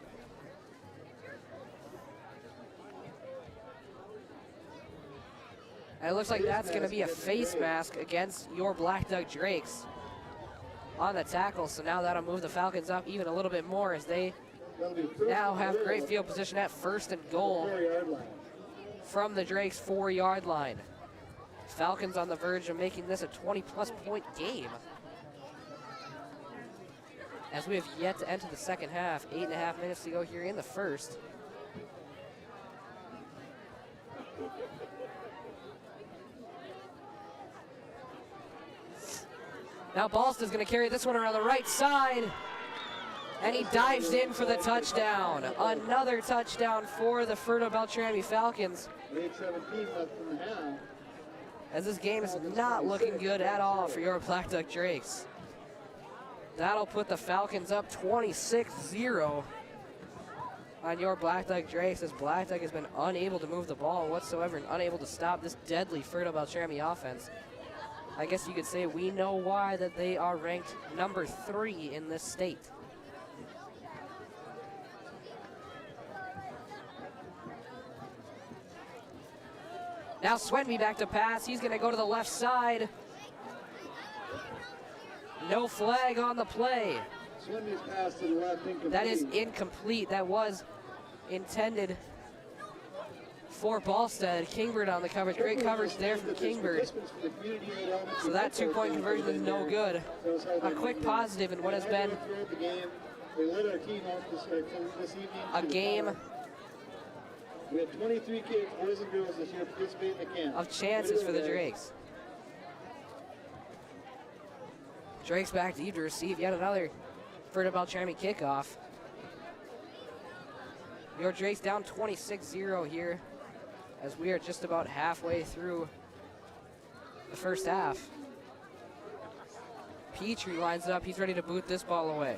And it looks like that's going to be a face mask against your Blackduck Drakes on the tackle. So now that'll move the Falcons up even a little bit more as they now have great field position at 1st and goal from the Drakes' 4-yard line. Falcons on the verge of making this a 20-plus point game, as we have yet to enter the second half. 8.5 minutes to go here in the first. Now Ballstead's going to carry this one around the right side, and he dives in for the touchdown. Another touchdown for the Fertile-Beltrami Falcons, 8:17 left in the half. as this game is not looking good at all for your Blackduck Drakes. That'll put the Falcons up 26-0 on your Blackduck Drakes, as Blackduck has been unable to move the ball whatsoever and unable to stop this deadly Fertile-Beltrami offense. I guess you could say we know why that they are ranked number 3 in this state. Now Swenby back to pass. He's going to go to the left side. No flag on the play. Swenby's pass to the left, incomplete. That is incomplete. That was intended for Ballstead. Kingbird on the coverage. Great coverage there from Kingbird. So that 2-point conversion is no good. A quick positive in what has been a game We have 23 kids, boys and girls, this year participate in the camp. of chances for the Drakes. Drakes back deep to receive yet another Fertile-Beltrami kickoff. Your Drakes down 26-0 here, as we are just about halfway through the first half. Petrie lines it up. He's ready to boot this ball away.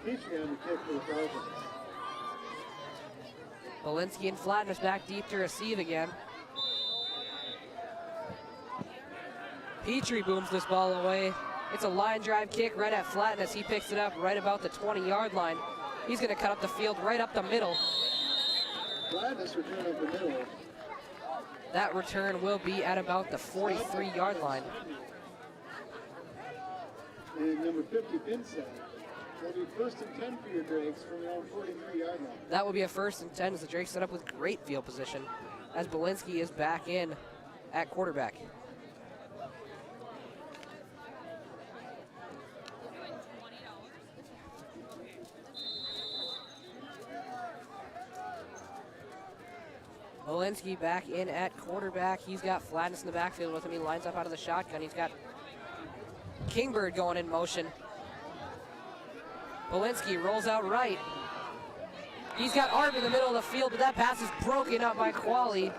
Petrie on the kick for the Falcons. Belinsky and Flatness back deep to receive again. Petrie booms this ball away. It's a line drive kick right at Flatness. He picks it up right about the 20-yard line. He's going to cut up the field right up the middle. Flatness return up the middle. That return will be at about the 43-yard line. And number 50, Pinsett. It'll be 1st and 10 for your Drakes from your own 43-yard line. That will be a 1st and 10 as the Drakes set up with great field position, as Belinsky is back in at quarterback. Belinsky back in at quarterback. He's got Flatness in the backfield with him. He lines up out of the shotgun. He's got Kingbird going in motion. Belinsky rolls out right. He's got Arp in the middle of the field, but that pass is broken up by Qualley.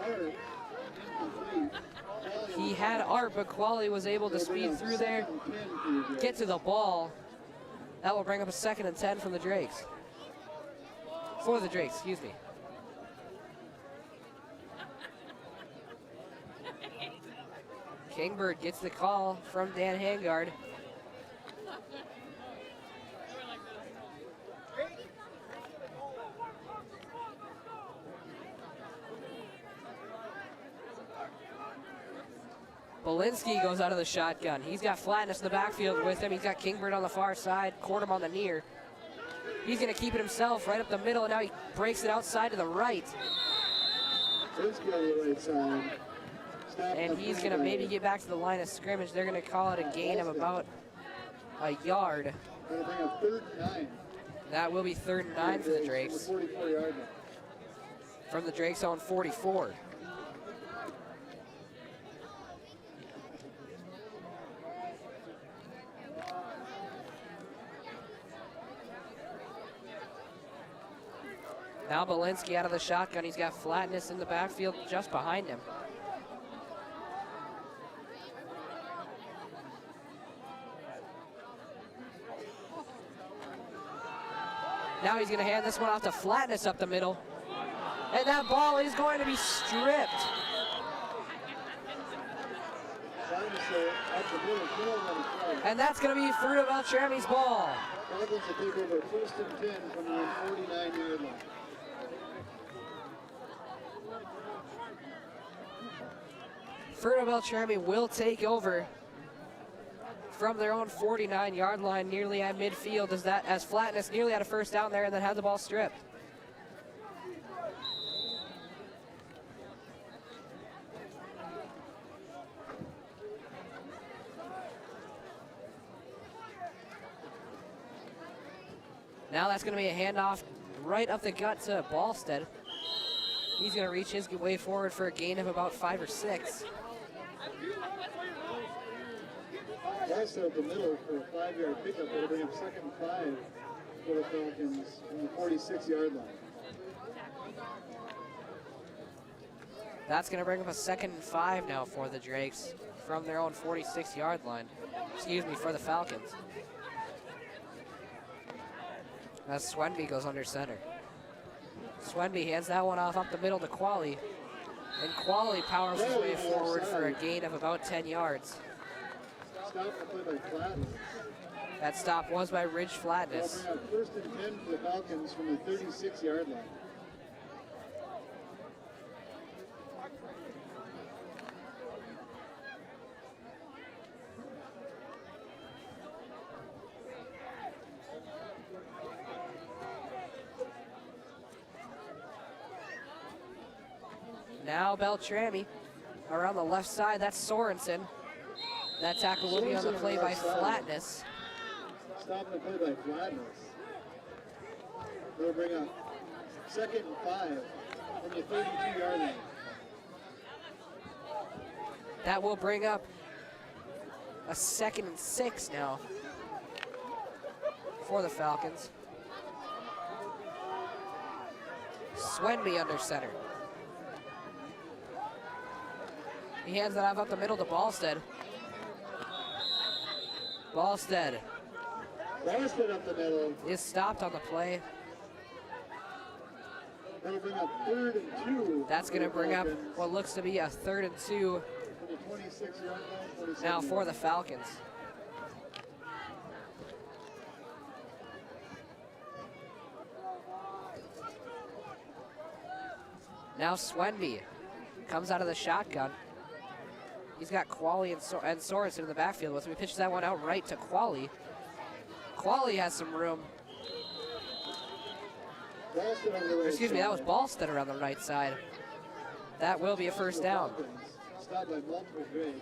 He had Arp, but Qualley was able to speed through there, get to the ball. That will bring up a 2nd and 10 from the Drakes. For the Drakes, excuse me. Kingbird gets the call from Dan Hangard. Belinsky goes out of the shotgun. He's got Flatness in the backfield with him. He's got Kingbird on the far side, Courtum on the near. He's gonna keep it himself right up the middle, and now he breaks it outside to the right. Belinsky on the right side. And he's gonna maybe get back to the line of scrimmage. They're gonna call it a gain of about a yard. Gonna bring up 3rd and 9. That will be 3rd and 9 for the Drakes. From the 44-yard line. From the Drakes on 44. Now Belinsky out of the shotgun. He's got Flatness in the backfield just behind him. Now he's gonna hand this one off to Flatness up the middle. And that ball is going to be stripped. And that's gonna be Fertile-Beltrami's ball. Falcons will take over 1st and 10 from the 49-yard line. Fertile-Beltrami will take over from their own 49-yard line, nearly at midfield, as Flatness nearly had a first down there and then had the ball stripped. Now that's going to be a handoff right up the gut to Ballstead. He's going to reach his way forward for a gain of about 5 or 6. Also at the middle for a 5-yard pickup. It'll bring up 2nd and 5 for the Falcons from the 46-yard line. That's going to bring up a 2nd and 5 now for the Drakes from their own 46-yard line. Excuse me, for the Falcons. As Swenby goes under center. Swenby hands that one off up the middle to Qualley. And Qualley powers his way forward for a gain of about 10 yards. Stop the play by Flatness. That stop was by Ridge Flatness. They'll bring up 1st and 10 for the Falcons from the 36-yard line. Now Beltrami around the left side. That's Sorensen. That tackle will be on the play by Flatness. Stop the play by Flatness. They'll bring up 2nd and 5 from the 32-yard line. That will bring up a 2nd and 6 now for the Falcons. Swenby under center. He hands that off up the middle to Ballstead. Ballstead Up the middle. is stopped on the play. That'll bring up 3rd and 2. That's going to bring up what looks to be a 3rd and 2 from the 26-yard line. now for the Falcons. Now Swenby comes out of the shotgun. He's got Qualley and Sorensen in the backfield with him. He pitches that one out right to Qualley. Qualley has some room. Excuse me, that was Ballstead on the right side. That will be a first down. Stopped by multiple grades.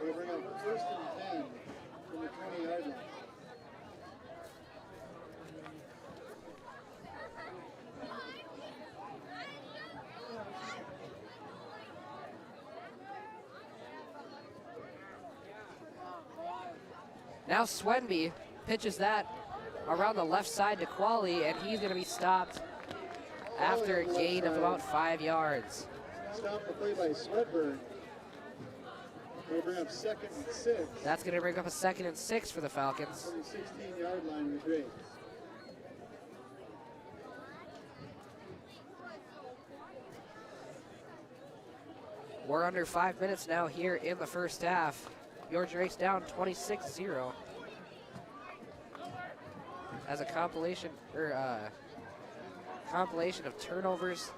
They'll bring up 1st and 10 from the 20-yard line. Now Swenby pitches that around the left side to Qualley, and he's going to be stopped after a gain of about 5 yards. Stop the play by Swedberg. They'll bring up 2nd and 6 That's going to bring up a 2nd and 6 for the Falcons. from the 16-yard line of the grade. We're under 5 minutes now here in the first half. Your Drakes down 26-0. As a compilation of turnovers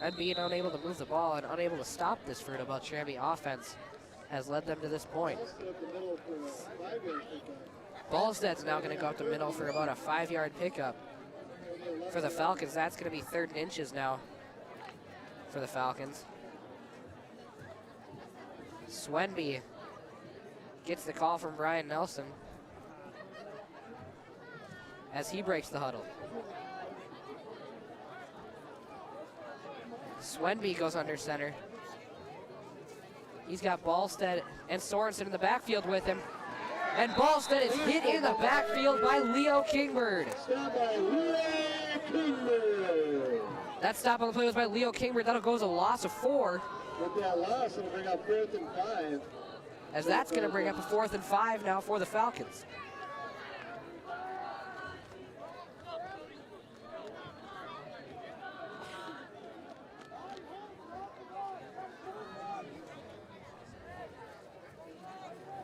and being unable to move the ball and unable to stop this Fertile-Beltrami offense. has led them to this point. Ballstead up the middle for a 5-yard pickup. Ballstead's now going to go up the middle for about a 5-yard pickup for the Falcons. That's going to be 3rd and inches now for the Falcons. Swenby gets the call from Brian Nelson as he breaks the huddle. Swenby goes under center. He's got Ballstead and Sorensen in the backfield with him. And Ballstead is hit in the backfield by Leo Kingbird. Stop by Leo Kingbird. That stop on the play was by Leo Kingbird. That'll go as a loss of 4. With that loss, it'll bring up 4th and 5. As that's going to bring up a 4th and 5 now for the Falcons.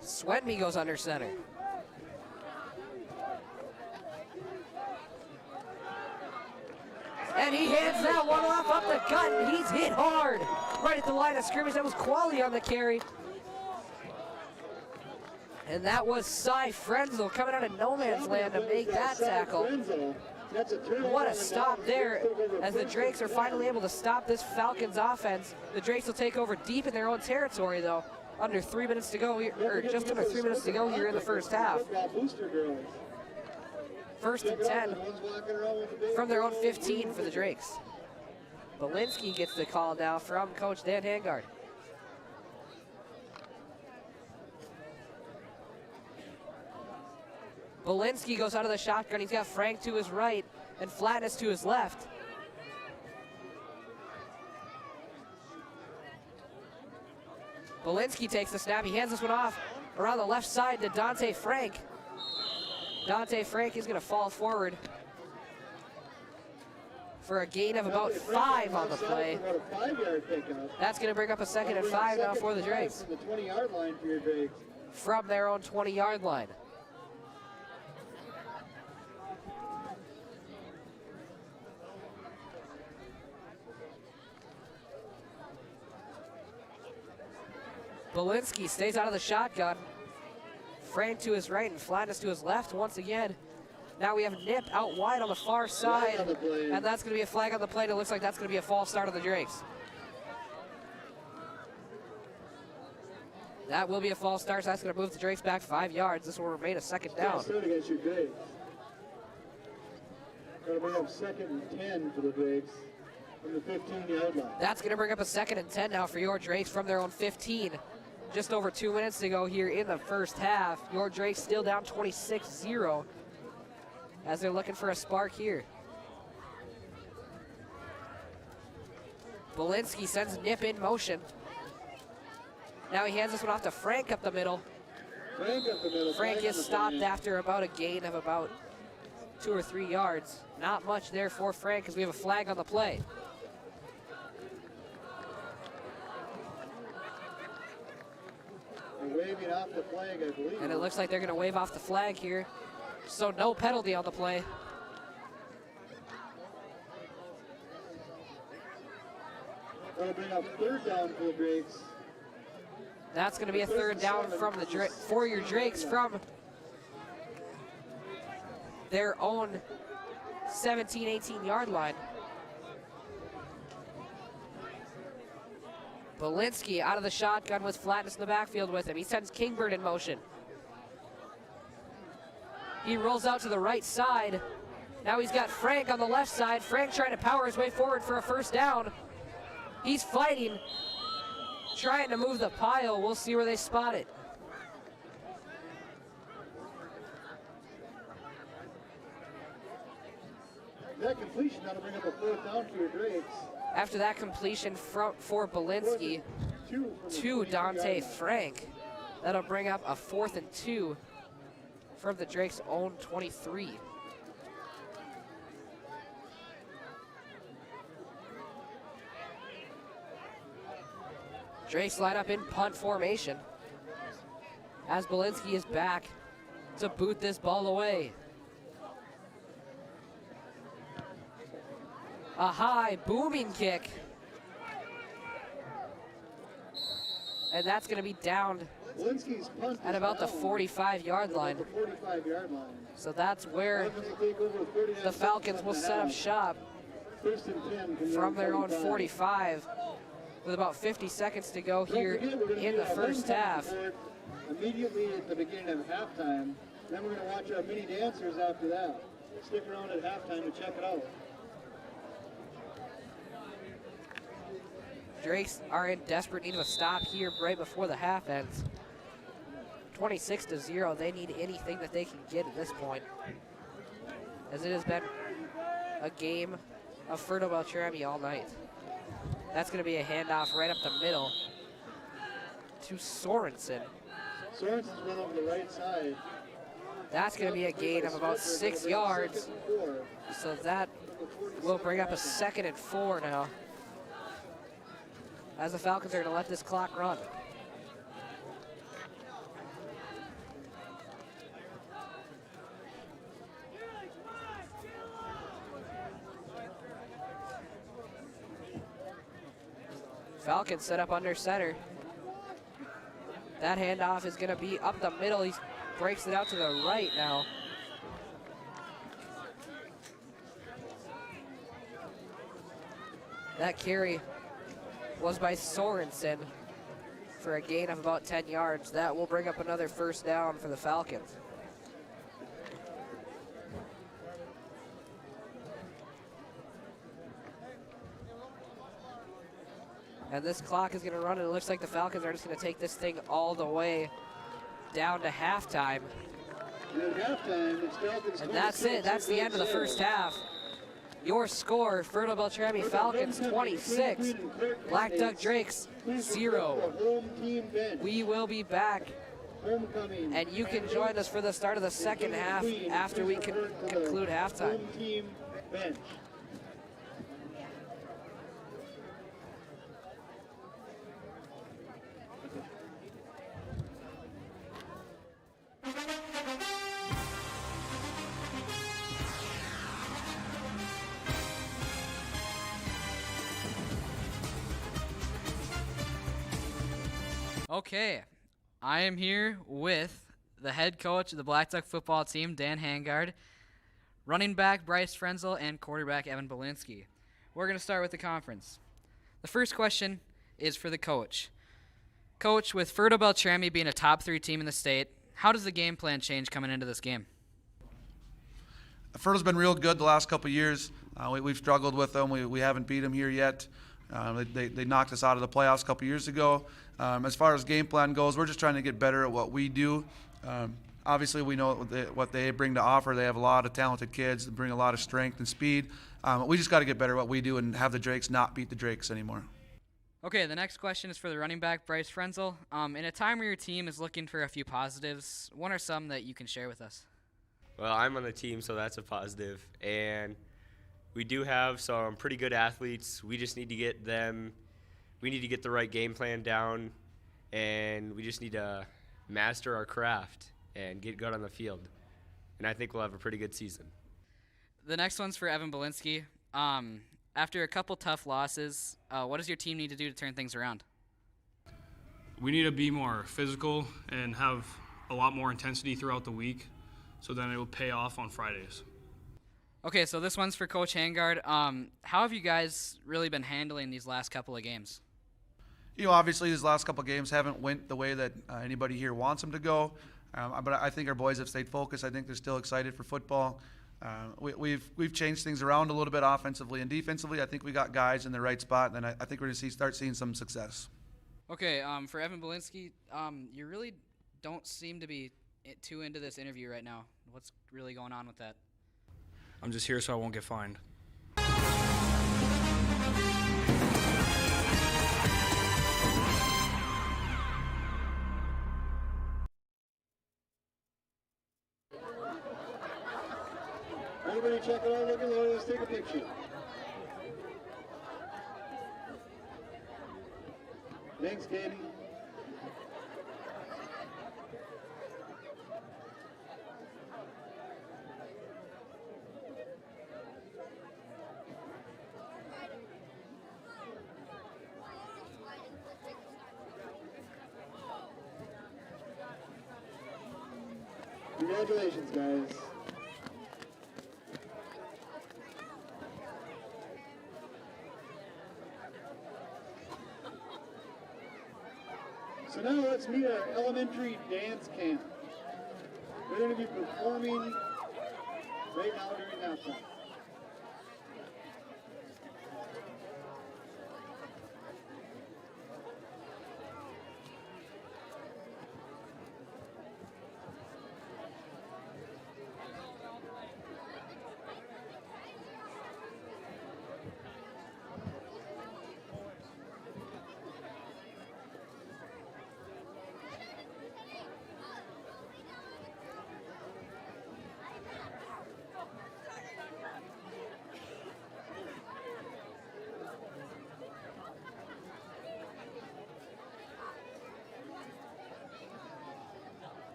Swenby goes under center. And he hands that one off up the gut, and he's hit hard right at the line of scrimmage. That was Qualley on the carry. And that was Cy Frenzel coming out of no man's land to make that tackle. What a stop there as the Drakes are finally able to stop this Falcons offense. The Drakes will take over deep in their own territory though. Under 3 minutes to go, or just under 3 minutes to go here in the first half. 1st and 10 from their own 15 for the Drakes. Belinsky gets the call now from Coach Dan Hangard. Belinsky goes out of the shotgun. He's got Frank to his right and Flatness to his left. Belinsky takes the snap. He hands this one off around the left side to Dante Frank. Dante Frank is going to fall forward for a gain of about 5 on the play. That's going to bring up a 2nd and 5 now for the Drakes. From the 20-yard line for your Drakes. From their own 20-yard line. Belinsky stays out of the shotgun. Frank to his right and Flatness to his left once again. Now we have Nip out wide on the far side. And that's going to be a flag on the play. And it looks like that's going to be a false start on the Drakes. That will be a false start, so that's going to move the Drakes back 5 yards. This will remain a 2nd down. Against your Drakes. That'll bring up 2nd and 10 for the Drakes from the 15-yard line. That's going to bring up a 2nd and 10 now for your Drakes from their own 15. Just over 2 minutes to go here in the first half. Your Drakes still down 26-0 as they're looking for a spark here. Belinsky sends Nip in motion. Now he hands this one off to Frank up the middle. Frank is stopped after about a gain of about 2 or 3 yards. Not much there for Frank because we have a flag on the play. Waving off the flag, I believe. And it looks like they're going to wave off the flag here. So no penalty on the play. That'll bring up 3rd down for the Drakes. That's going to be a 3rd down from the for your Drakes from their own 17, 18-yard line. Belinsky out of the shotgun with Flatness in the backfield with him. He sends Kingbird in motion. He rolls out to the right side. Now he's got Frank on the left side. Frank trying to power his way forward for a 1st down. He's fighting, trying to move the pile. We'll see where they spot it. That completion that'll bring up a 4th down for your Drakes. After that completion for Belinsky to Dante Frank, that'll bring up a 4th and 2 from the Drakes' own 23. Drakes line up in punt formation as Belinsky is back to boot this ball away. A high booming kick. and that's going to be down Walensky's punt at is about the down 45-yard line. at the 45-yard line. So that's where Falcons will take over with 39 the Falcons will seconds set up left. shop First and 10 from from their own 45 with about 50 seconds to go here in the first half. Immediately at the beginning of halftime. Then we're going to watch our mini dancers after that. Stick around at halftime to check it out. Drakes are in desperate need of a stop here right before the half ends. 26-0, they need anything that they can get at this point, as it has been a game of Fertile-Beltrami all night. That's going to be a handoff right up the middle to Sorensen. Sorensen's run over the right side. That's going to be a gain of about 6 yards. So that will bring up a 2nd and 4 now, as the Falcons are going to let this clock run. Falcons set up under center. That handoff is going to be up the middle. He breaks it out to the right now. That carry was by Sorensen for a gain of about 10 yards. That will bring up another first down for the Falcons. And this clock is going to run, and it looks like the Falcons are just going to take this thing all the way down to halftime. And at halftime, it's Falcons. And that's it. That's the end of the first half. Your score, Fertile-Beltrami Falcons 26, Blackduck Drakes 0. Home team bench. We will be back, Homecoming. and you can join us for the start of the second half after we conclude halftime. Home team bench. Okay, I am here with the head coach of the Blackduck football team, Dan Hangard, running back Bryce Frenzel, and quarterback Evan Belinsky. We're going to start with the conference. The first question is for the coach. Coach, with Fertile-Beltrami being a top 3 team in the state, how does the game plan change coming into this game? Fertile's been real good the last couple of years. We've struggled with them. We haven't beat them here yet. They knocked us out of the playoffs a couple years ago. As far as game plan goes, we're just trying to get better at what we do. Obviously, we know what they bring to offer. They have a lot of talented kids that bring a lot of strength and speed. We just got to get better at what we do and have the Drakes not beat the Drakes anymore. Okay, the next question is for the running back, Bryce Frenzel. In a time where your team is looking for a few positives, what are some that you can share with us? Well, I'm on the team, so that's a positive. And we do have some pretty good athletes. We just need to get them. We need to get the right game plan down, and we just need to master our craft and get good on the field. And I think we'll have a pretty good season. The next one's for Evan Belinsky. After a couple tough losses, what does your team need to do to turn things around? We need to be more physical and have a lot more intensity throughout the week, so then it will pay off on Fridays. Okay, so this one's for Coach Hangard. How have you guys really been handling these last couple of games? Obviously these last couple of games haven't went the way that anybody here wants them to go. But I think our boys have stayed focused. I think they're still excited for football. We've changed things around a little bit offensively and defensively. I think we got guys in the right spot, and I think we're going to start seeing some success. Okay, for Evan Belinsky, you really don't seem to be too into this interview right now. What's really going on with that? I'm just here so I won't get fined. Everybody check it out, look at it, let's take a picture. Thanks, Katie. Congratulations, guys. So now let's meet our elementary dance camp. They're going to be performing right now during halftime.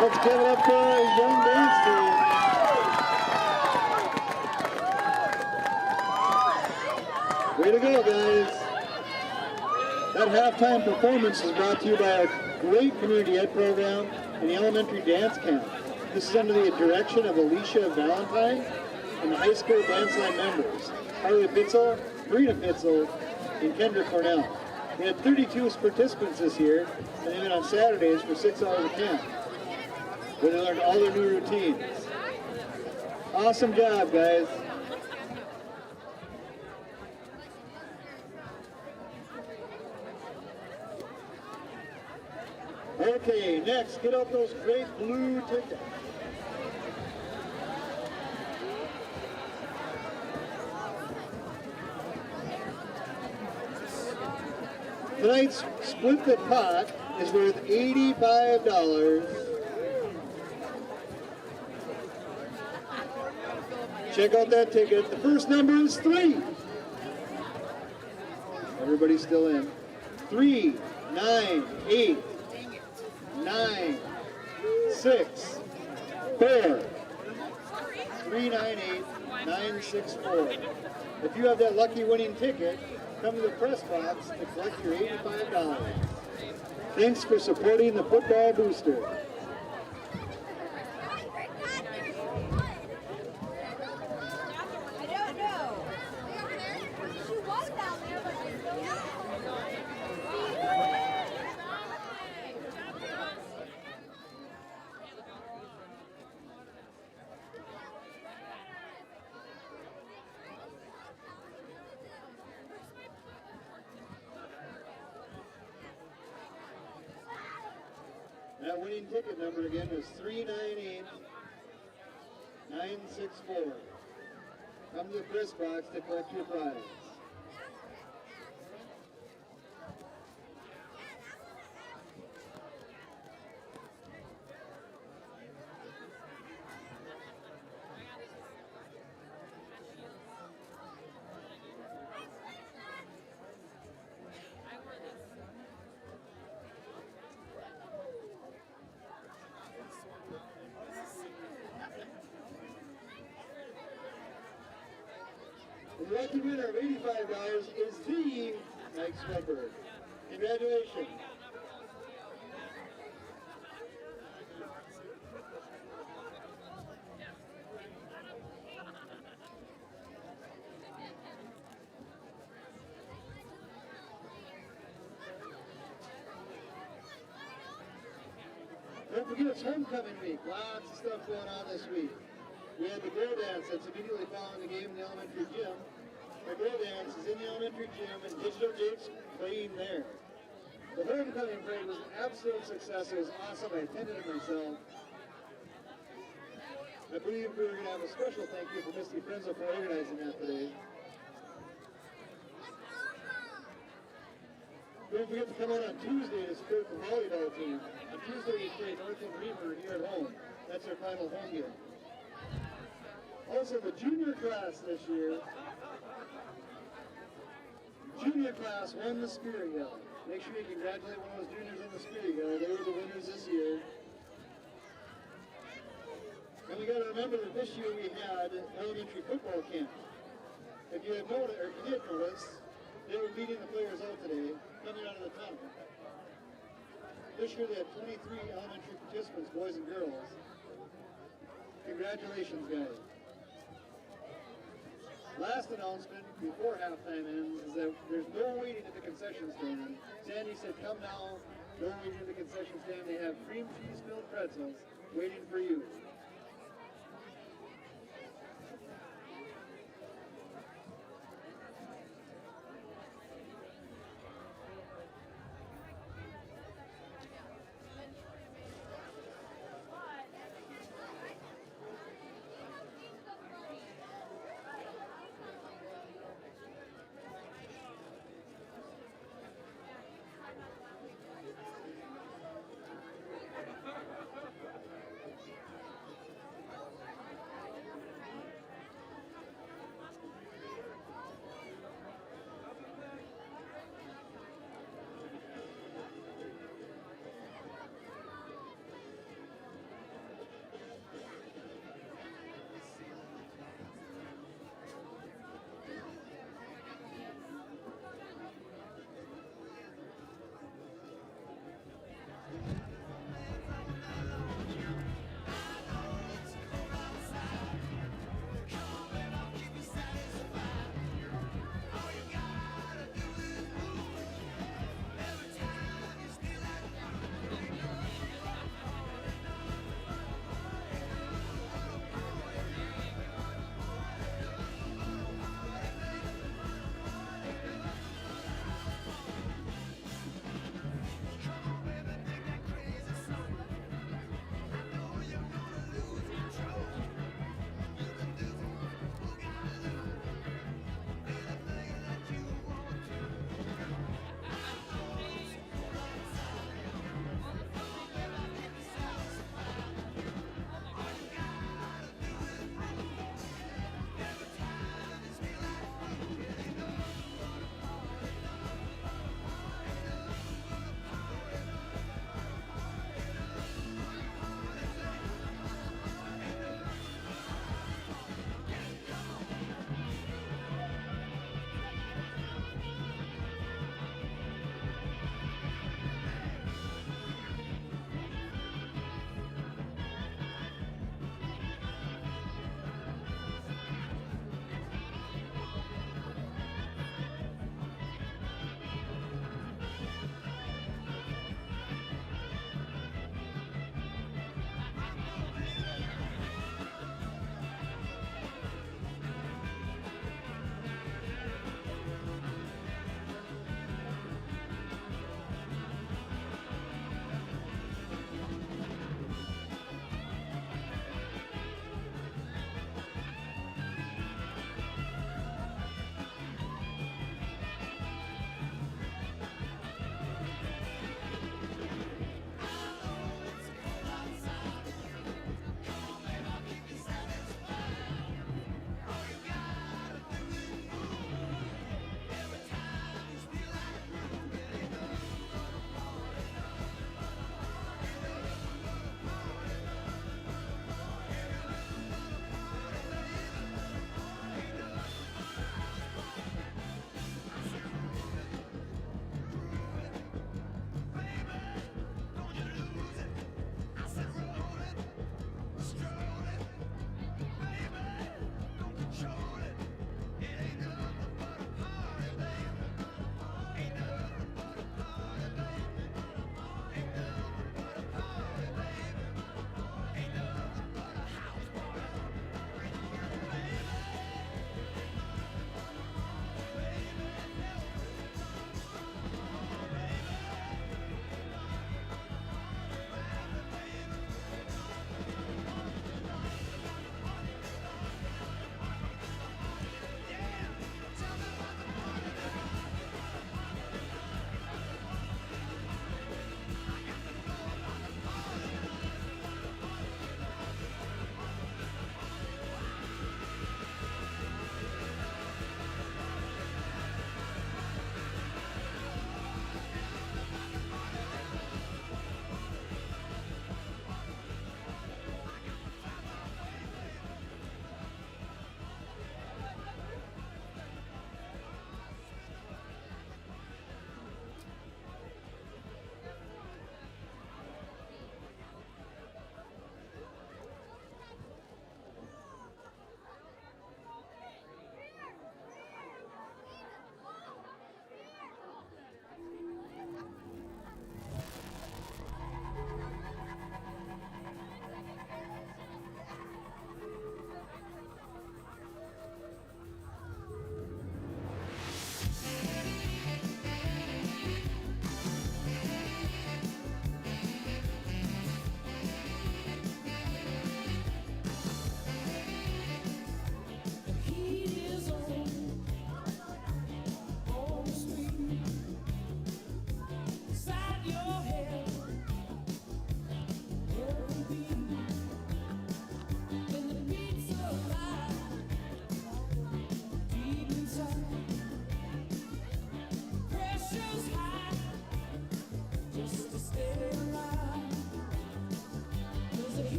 Let's give it up for our young dance team. Way to go, guys. That halftime performance is brought to you by our great community ed program and the elementary dance camp. This is under the direction of Alicia Valentine and the high school dance line members, Harley Pitzel, Brina Pitzel, and Kendra Cornell. We had 32 participants this year, and they met on Saturdays for 6 hours of camp, where they learned all their new routines. Awesome job, guys. Okay, next, get out those great blue tickets. Tonight's Split the Pot is worth $85. Check out that ticket. The first number is 3. Everybody's still in. 3, 9, 8, 9, 6, 4, 398-964. If you have that lucky winning ticket, come to the press box to collect your $85. Thanks for supporting the Football Booster. That winning ticket number again is 398-964. Come to the press box to collect your prize. The lucky winner of $85 is the Mike Swepper. Congratulations. Don't forget it's homecoming week. Lots of stuff going on this week. We had the girl dance that's immediately following the game in the elementary gym. The girl dance is in the elementary gym and Digital Jake's playing there. The homecoming parade was an absolute success. It was awesome. I attended it myself. I believe we were going to have a special thank you for Misty Frenzel for organizing that today. Don't forget to come out on Tuesday to support the volleyball team. On Tuesday we play Northland Reaver here at home. That's our final home game. Also, the junior class this year, won the Spirit Hill. Make sure you congratulate one of those juniors on the Spirit Hill. They were the winners this year. And we got to remember that this year we had elementary football camp. If you had noticed, or if you did notice, they were beating the players out today, coming out of the tunnel. This year they had 23 elementary participants, boys and girls. Congratulations, guys. Last announcement before halftime ends is that there's no waiting at the concession stand. Sandy said, come now, no waiting at the concession stand. They have cream cheese filled pretzels waiting for you.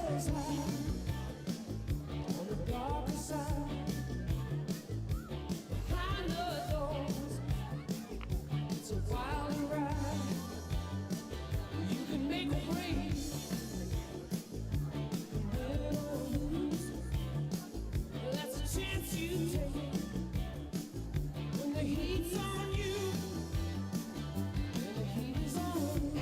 says hi on the darker side. Behind the doors, it's a wild ride. You can make a break, win or lose. That's a chance you take when the heat's on you. When the heat is on you.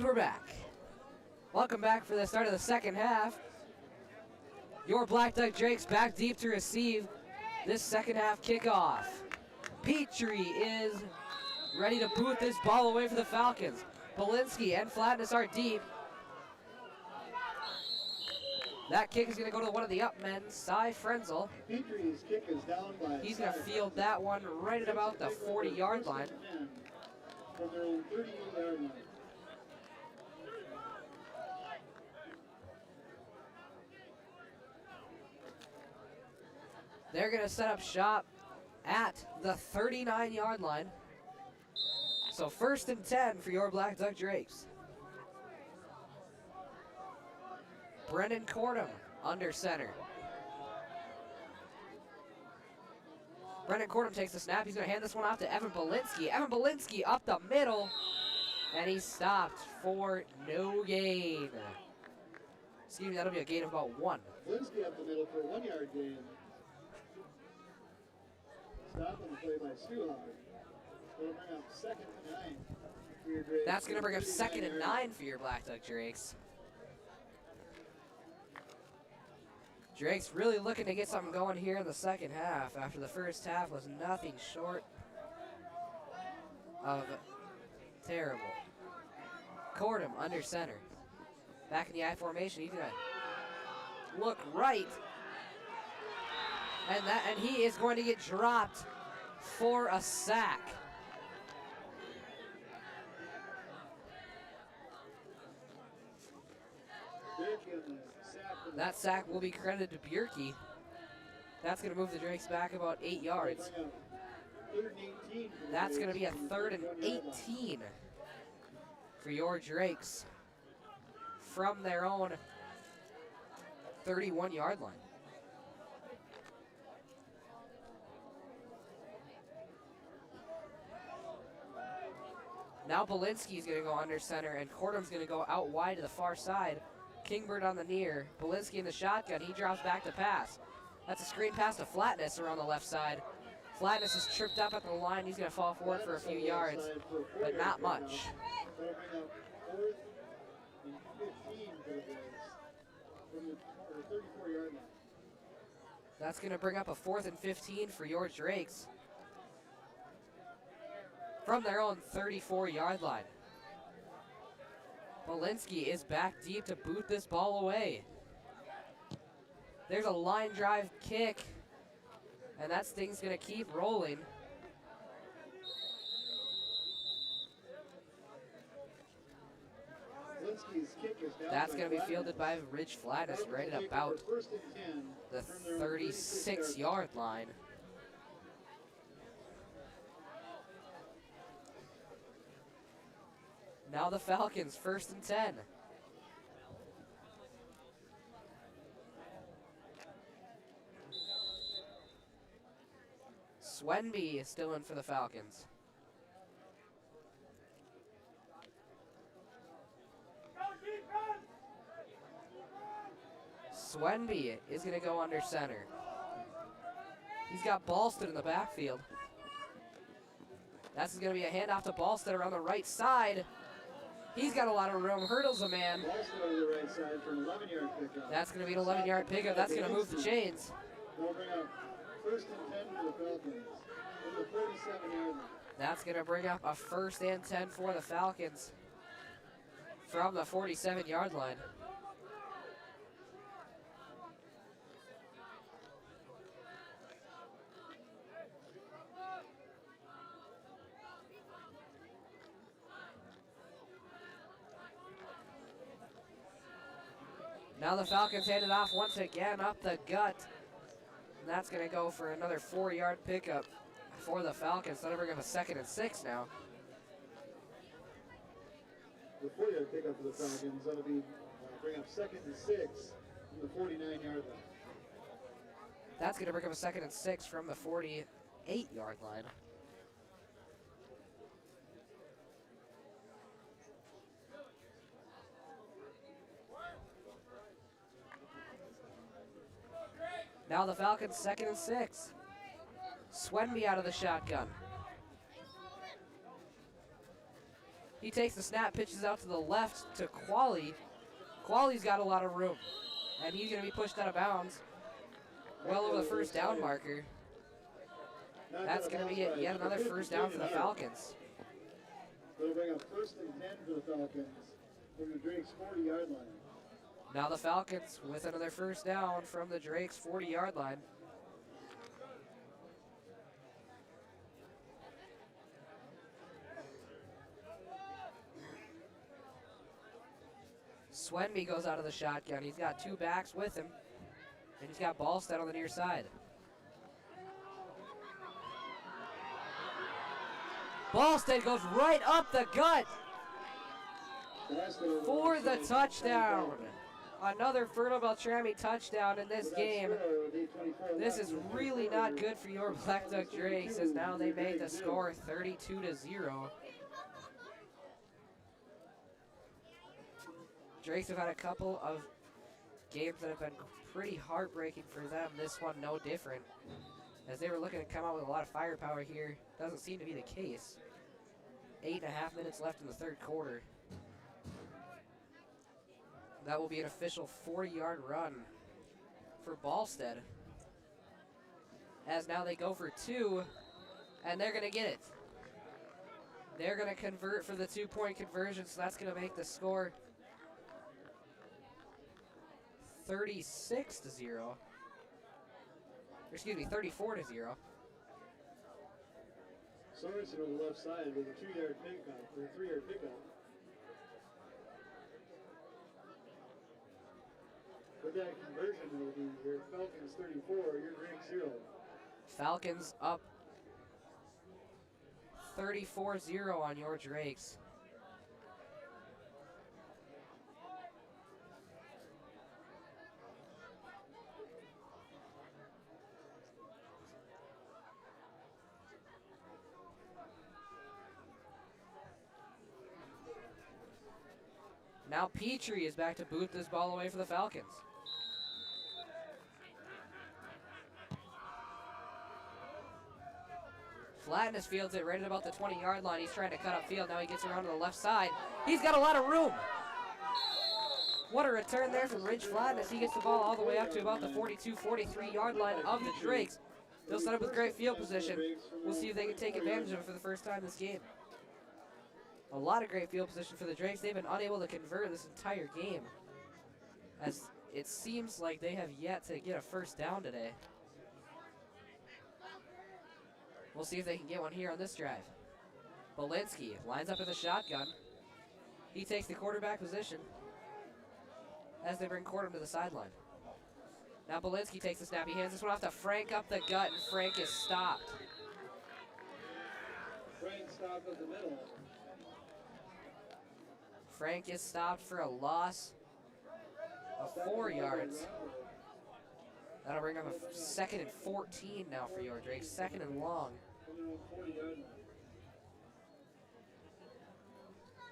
And we're back. Welcome back for the start of the second half. Your Blackduck Drakes back deep to receive this second half kickoff. Petrie is ready to boot this ball away for the Falcons. Belinsky and Flatness are deep. That kick is going to go to one of the up men, Cy Frenzel. Petrie's kick is down by He's going to field that one right at about the 40-yard line. From their own 38-yard line. They're going to set up shop at the 39-yard line. So 1st and 10 for your Blackduck Drakes. Brennan Cordum under center. Brennan Cordum takes the snap. He's going to hand this one off to Evan Belinsky. Evan Belinsky up the middle, and he's stopped for no gain. Excuse me, that'll be a gain of about 1. Belinsky up the middle for a 1-yard gain. Stop on the play by Suhag. That'll bring up 2nd and 9 for your Drakes. That's going to bring up 2nd and 9 for your Blackduck Drakes. Drake's really looking to get something going here in the second half after the first half was nothing short of terrible. Cordum under center. Back in the I formation, he's gonna look right. And he is going to get dropped for a sack. That sack will be credited to Bjerke. That's going to move the Drakes back about 8 yards. That's going to be a 3rd and 18 for your Drakes from their own 31-yard line. Now Belinsky's going to go under center, and Cordum's going to go out wide to the far side. Kingbird on the near. Belinsky in the shotgun. He drops back to pass. That's a screen pass to Flatness around the left side. Flatness is tripped up at the line. He's going to fall forward for a few yards, but not much. That's going to bring up a 4th and 15 for your Drakes from their own 34-yard line. Belinsky is back deep to boot this ball away. There's a line drive kick, and that thing's going to keep rolling. That's going to be fielded by Ridge Flatness right at about the 36-yard line. Now the Falcons, 1st and 10. Swenby is still in for the Falcons. Swenby is going to go under center. He's got Ballston in the backfield. That's going to be a handoff to Ballston around the right side. He's got a lot of room. Hurdles a man. That's going to be an 11-yard pickup. That's going to move the chains. That's going to bring up a 1st and 10 for the Falcons from the 47-yard line. Now the Falcons hand it off once again up the gut. And that's going to go for another 4-yard pickup for the Falcons. That'll bring up a 2nd and 6 now. The 4-yard pickup for the Falcons. That'll be bring up 2nd and 6 from the 49-yard line. That's going to bring up a 2nd and 6 from the 48-yard line. Now the Falcons 2nd and 6. Swenby out of the shotgun. He takes the snap, pitches out to the left to Quali. Quali's got a lot of room, and he's going to be pushed out of bounds well over the first down marker. That's going to be yet another first down for the Falcons. They'll bring up 1st and 10 for the Falcons from the Drake's 40-yard line. Now the Falcons with another first down from the Drake's 40-yard line. Swenby goes out of the shotgun. He's got 2 backs with him, and he's got Ballstead on the near side. Ballstead goes right up the gut for the touchdown. Another Fertile-Beltrami touchdown in this game. This is really not good for your Blackduck Drakes, as now they made the score 32-0. Drakes have had a couple of games that have been pretty heartbreaking for them. This one no different, as they were looking to come out with a lot of firepower here. Doesn't seem to be the case. 8.5 minutes left in the third quarter. That will be an official 40-yard run for Ballstead, as now they go for 2, and they're going to get it. They're going to convert for the 2-point conversion, so that's going to make the score 36-0. Excuse me, 34-0. Sorensen on the left side with a 2-yard pickup, or a 3-yard pickup. With that conversion, will be your Falcons 34, your Drake 0. Falcons up 34-0 on your Drakes. Now Petrie is back to boot this ball away for the Falcons. Flatness fields it right at about the 20-yard line. He's trying to cut upfield. Now he gets around to the left side. He's got a lot of room. What a return there from Ridge Flatness. He gets the ball all the way up to about the 42, 43-yard line of the Drakes. They'll set up with great field position. We'll see if they can take advantage of it for the first time this game. A lot of great field position for the Drakes. They've been unable to convert this entire game, as it seems like they have yet to get a first down today. We'll see if they can get one here on this drive. Belinsky lines up in the shotgun. He takes the quarterback position as they bring Cordham to the sideline. Now Belinsky takes the snap. He hands this one off to Frank up the gut, and Frank is stopped. Frank stopped at the middle. Frank is stopped for a loss of 4 yards. That'll bring up a 2nd and 14 now for your Drakes. 2nd and long.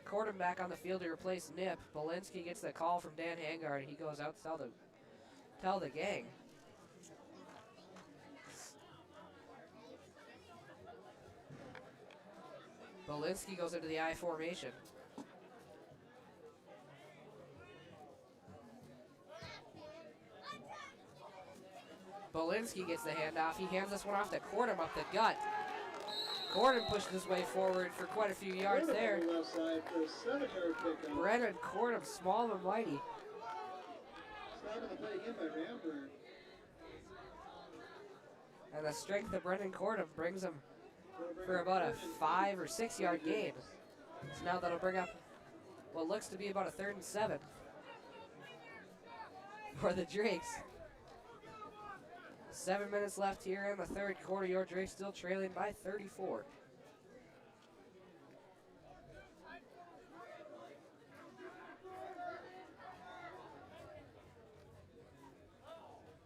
Cordham back on the field to replace Nip. Belinsky gets the call from Dan Hangard. He goes out to tell the gang. Belinsky goes into the I formation. Belinsky gets the handoff. He hands this one off to Cordham up the gut. Cordham pushed his way forward for quite a few yards there. Brennan Cordham, small and mighty. And the strength of Brendan Cordham brings him for about a 5 or 6 yard gain. So now that'll bring up what looks to be about a 3rd and 7 for the Drakes. 7 minutes left here in the third quarter. Your Drakes still trailing by 34.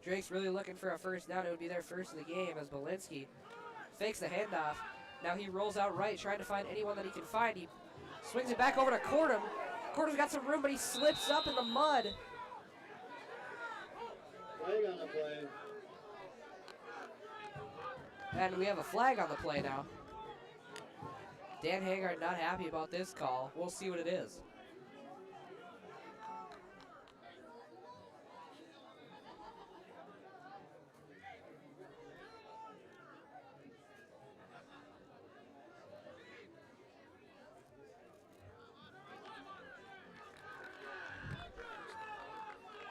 Drakes really looking for a first down. It would be their first of the game as Belinsky fakes the handoff. Now he rolls out right, trying to find anyone that he can find. He swings it back over to Cordham. Cordham's got some room, but he slips up in the mud. Flag on the play. And we have a flag on the play now. Dan Haggard not happy about this call. We'll see what it is.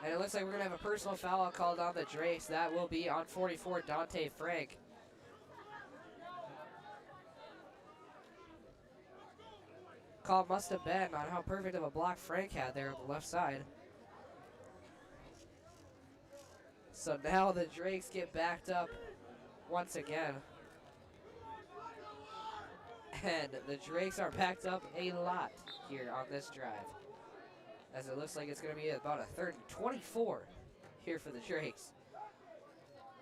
And it looks like we're going to have a personal foul called on the Drakes. That will be on 44, Dante Frank. Call must have been on how perfect of a block Frank had there on the left side. So now the Drakes get backed up once again. And the Drakes are backed up a lot here on this drive, as it looks like it's going to be about a 3rd and 24 here for the Drakes.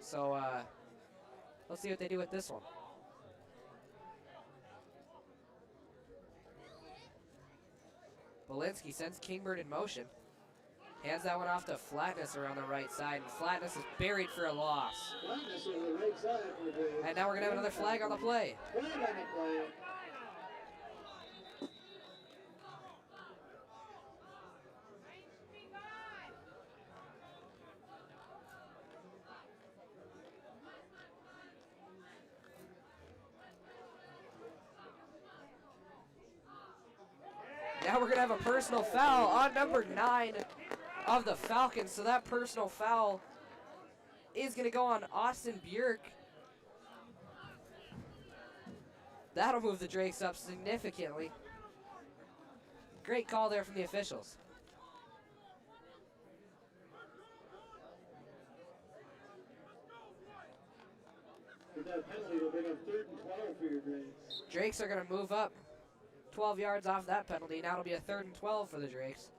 So let's see what they do with this one. Belinsky sends Kingbird in motion. Hands that one off to Flatness around the right side, and Flatness is buried for a loss. Flatness on the right side for the And now we're going to have another flag on the play. Flag on the play. Now we're going to have a personal foul on number 9 of the Falcons. So that personal foul is going to go on Austin Bjork. That'll move the Drakes up significantly. Great call there from the officials. With that penalty, it'll bring up 3rd and 12 for your Drakes. Drakes are going to move up 12 yards off that penalty. Now it'll be a 3rd and 12 for the Drakes.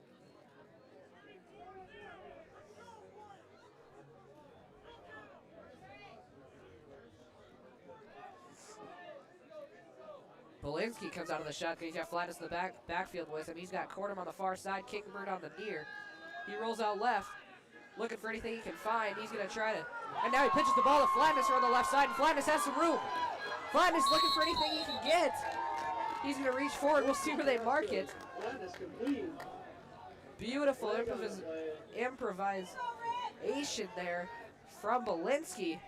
Belinsky comes out of the shotgun. He's got Flatness in the backfield with him. He's got Cordham on the far side, Kingbird on the near. He rolls out left, looking for anything he can find. He's going to try to, and now he pitches the ball to Flatness on the left side, and Flatness has some room. Flatness looking for anything he can get. He's going to reach forward. We'll see where they mark it. Flatness complete. Beautiful improvisation there from Belinsky.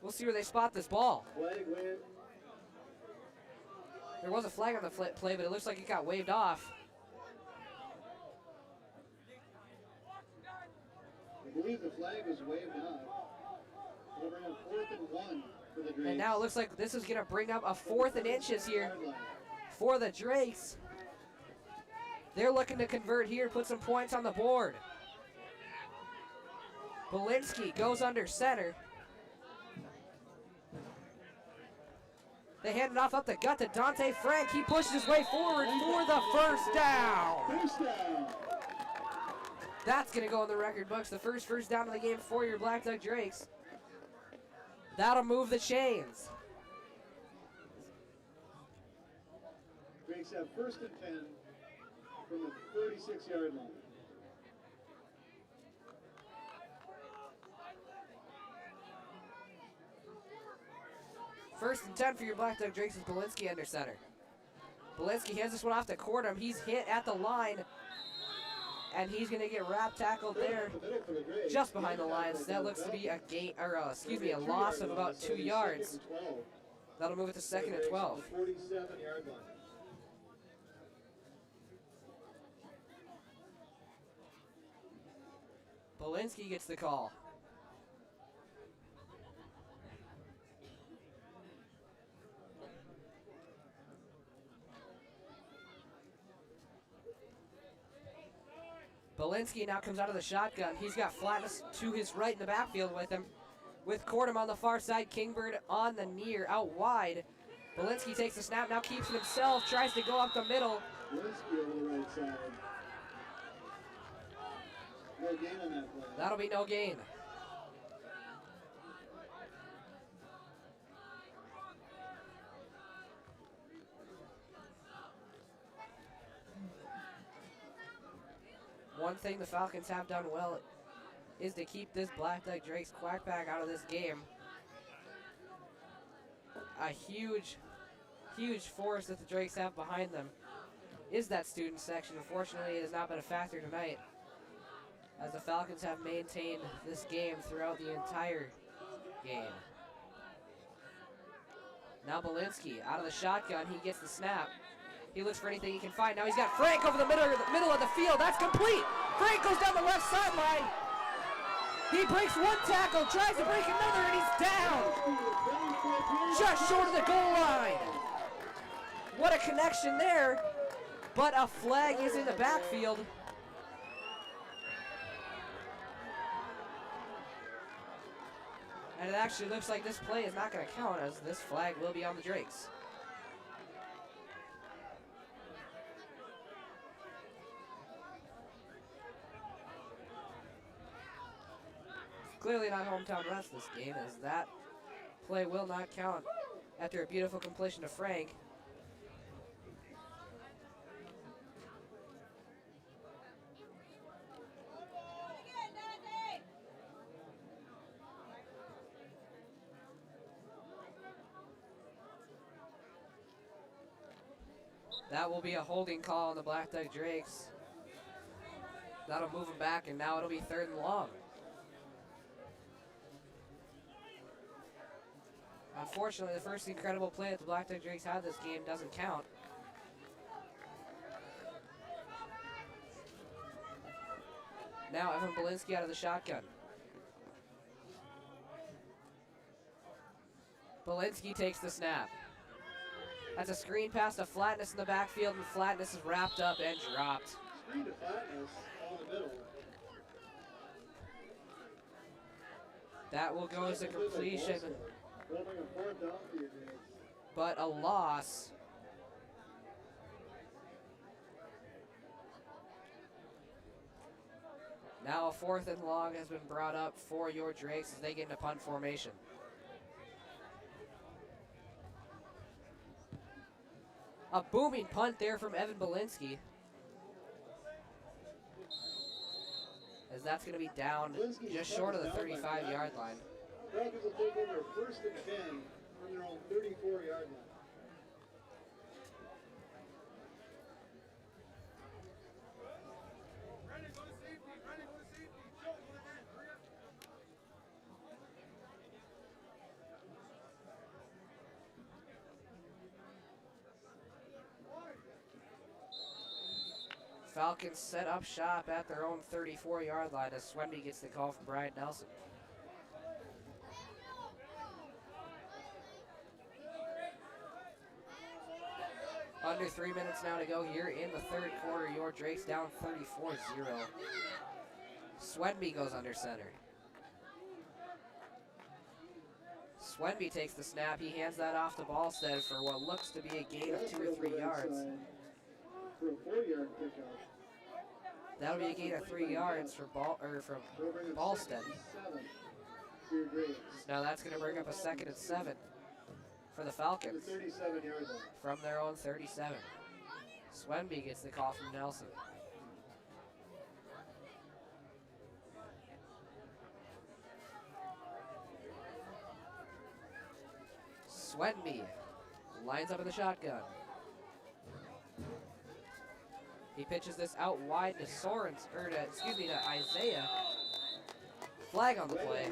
We'll see where they spot this ball. Flag win. There was a flag on the play, but it looks like it got waved off. I believe the flag was waved off. It'll bring up 4th and 1 for the Drakes. And now it looks like this is going to bring up a 4th and inches here for the Drakes. They're looking to convert here, put some points on the board. Belinsky goes under center. They hand it off up the gut to Dante Frank. He pushes his way forward for the first down. First down. That's going to go in the record books. The first down of the game for your Blackduck Drakes. That'll move the chains. Drakes have 1st and 10 from the 36-yard line. First and 10 for your Blackduck Drakes is Belinsky under center. Belinsky hands this one off to Cordham. He's hit at the line, and he's going to get wrap tackled there just behind the lines. That looks to be a a loss of about 2 yards. That'll move it to 2nd and 12. 47-yard line. Belinsky gets the call. Belinsky now comes out of the shotgun. He's got Flatness to his right in the backfield with him, with Cordham on the far side, Kingbird on the near, out wide. Belinsky takes the snap, now keeps it himself, tries to go up the middle. Belinsky on the right side. No gain on that play. That'll be no gain. One thing the Falcons have done well is to keep this Blackduck Drakes quackback out of this game. A huge huge force that the Drakes have behind them is that student section. Unfortunately, it has not been a factor tonight, as the Falcons have maintained this game throughout the entire game. Now Belinsky out of the shotgun. He gets the snap. He looks for anything he can find. Now he's got Frank over the middle of the field. That's complete. Frank goes down the left sideline. He breaks one tackle, tries to break another, and he's down. Just short of the goal line. What a connection there. But a flag is in the backfield. And it actually looks like this play is not going to count, as this flag will be on the Drakes. Clearly not hometown rest this game, as that play will not count after a beautiful completion to Frank. That will be a holding call on the Blackduck Drakes. That'll move them back, and now it'll be 3rd and long. Unfortunately, the first incredible play that the Blackduck Drakes had this game doesn't count. Now Evan Belinsky out of the shotgun. Belinsky takes the snap. That's a screen pass to Flatness in the backfield, and Flatness is wrapped up and dropped. Screen to Flatness on the middle. That will go as a completion, That'll bring a 4th down for your Drakes. but a loss. Now a 4th and long has been brought up for your Drakes as they get into punt formation. A booming punt there from Evan Belinsky, as that's going to be down just short of the 35-yard line. Falcons will take over 1st and 10 on their own 34-yard line. Falcons set up shop at their own 34-yard line as Swenby gets the call from Brian Nelson. Under 3 minutes now to go here in the 3rd quarter. Your Drakes down 34-0. Swenby goes under center. Swenby takes the snap. He hands that off to Ballstead for what looks to be a gain of 2 or 3 yards. For a 4-yard pickup. That'll be a gain of 3 yards for Ballstead. Now that's going to bring up a 2nd and 7 for the Falcons from their own 37. Swenby gets the call from Nelson. Swenby lines up in the shotgun. He pitches this out wide to to Isaiah. Flag on the play.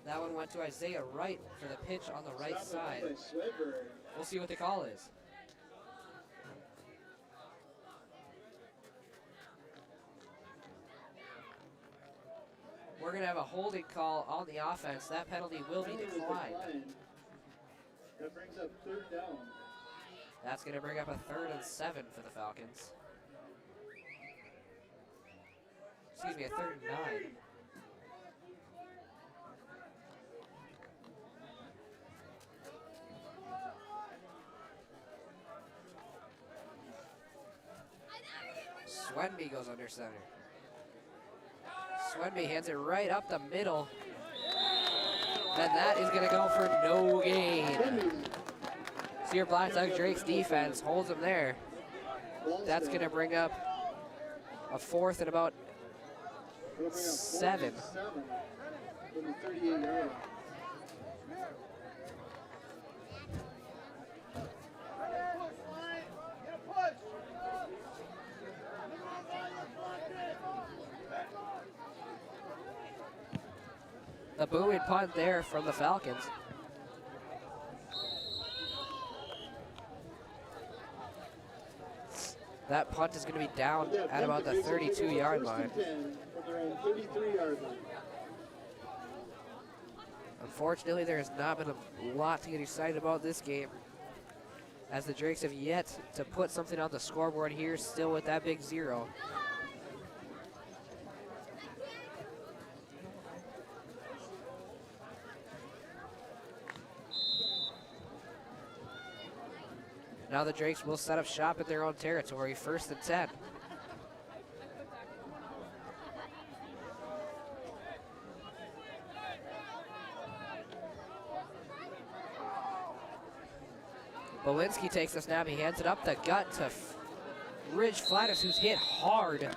That one went to Isaiah Wright for the pitch on the right side. We'll see what the call is. We're going to have a holding call on the offense. That penalty will be declined. That brings up 3rd down. That's going to bring up a 3rd and 7 for the Falcons. Excuse me, a 3rd and 9. Swenby goes under center. Swenby hands it right up the middle. And that is going to go for no gain. So your Blackduck Drakes defense holds them there. That's going to bring up a 4th and about 7. The booming punt there from the Falcons. That punt is going to be down at about the 32-yard line. From around 33-yard line. Unfortunately, there has not been a lot to get excited about this game, as the Drakes have yet to put something on the scoreboard here, still with that big 0. Now the Drakes will set up shop at their own territory, 1st and 10. Bolinski takes the snap, he hands it up the gut to Ridge Flatus, who's hit hard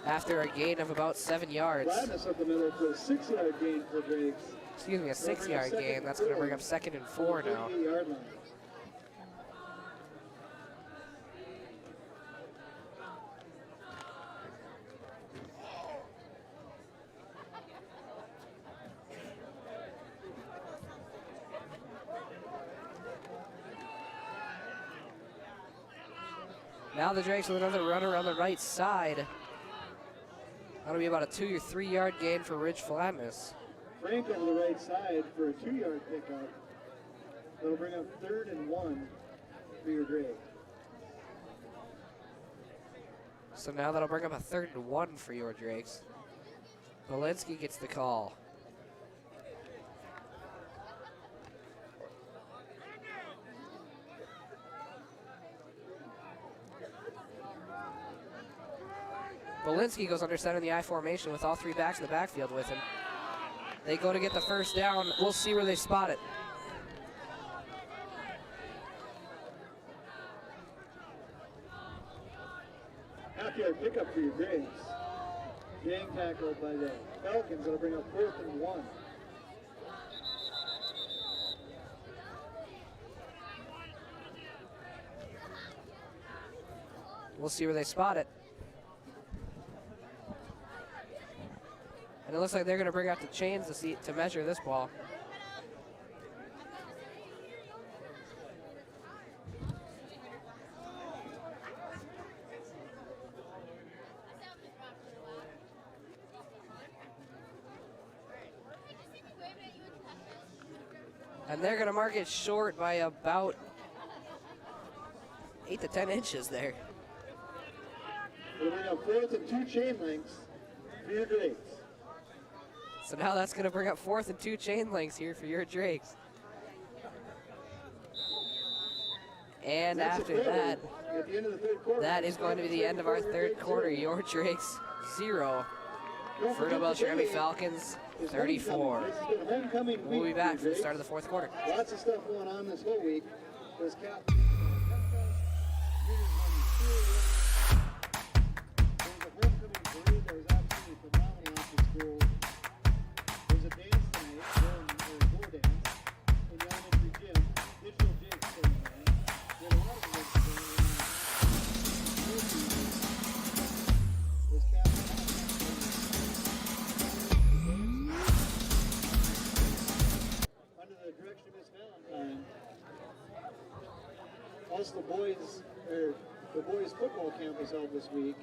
after a gain of about 7 yards. Flatness up the middle for a 6-yard gain for Drakes. Excuse me, a 6-yard gain. That's going to bring up 2nd and 4 now. 38-yard line. Now the Drakes with another runner on the right side. That'll be about a 2 or 3 yard gain for Ridge Flatness. Frank over the right side for a 2-yard pickup. That'll bring up 3rd and 1 for your Drake. So now that'll bring up a 3rd and 1 for your Drakes. Bolinski gets the call. Bolinski goes under center in the I formation with all 3 backs in the backfield with him. They go to get the 1st down. We'll see where they spot it. Half-yard pickup for your Drakes. Gang tackled by the Falcons. That'll bring up 4th and 1. We'll see where they spot it. And it looks like they're going to bring out the chains to measure this ball. And they're going to mark it short by about 8 to 10 inches there. It'll bring up 4th and 2 chain links for your Drakes. So now that's going to bring up 4th and 2 chain links here for your Drakes. And That's after that, at the end of the 3rd quarter, that is going to be the end of our 3rd quarter. Your Drakes 0. Fertile-Beltrami Falcons 34. This has been homecoming We'll be week back for for the your start of the 4th quarter. Drakes. Lots of stuff going on this whole week. There's There's a homecoming parade that was absolutely phenomenal at the school. There's a dance tonight, or a dance, in the elementary gym. Digital jigs going on. There's a lot of events going on. There's under the direction of Miss Valentine. Also, the boys football camp was held this week.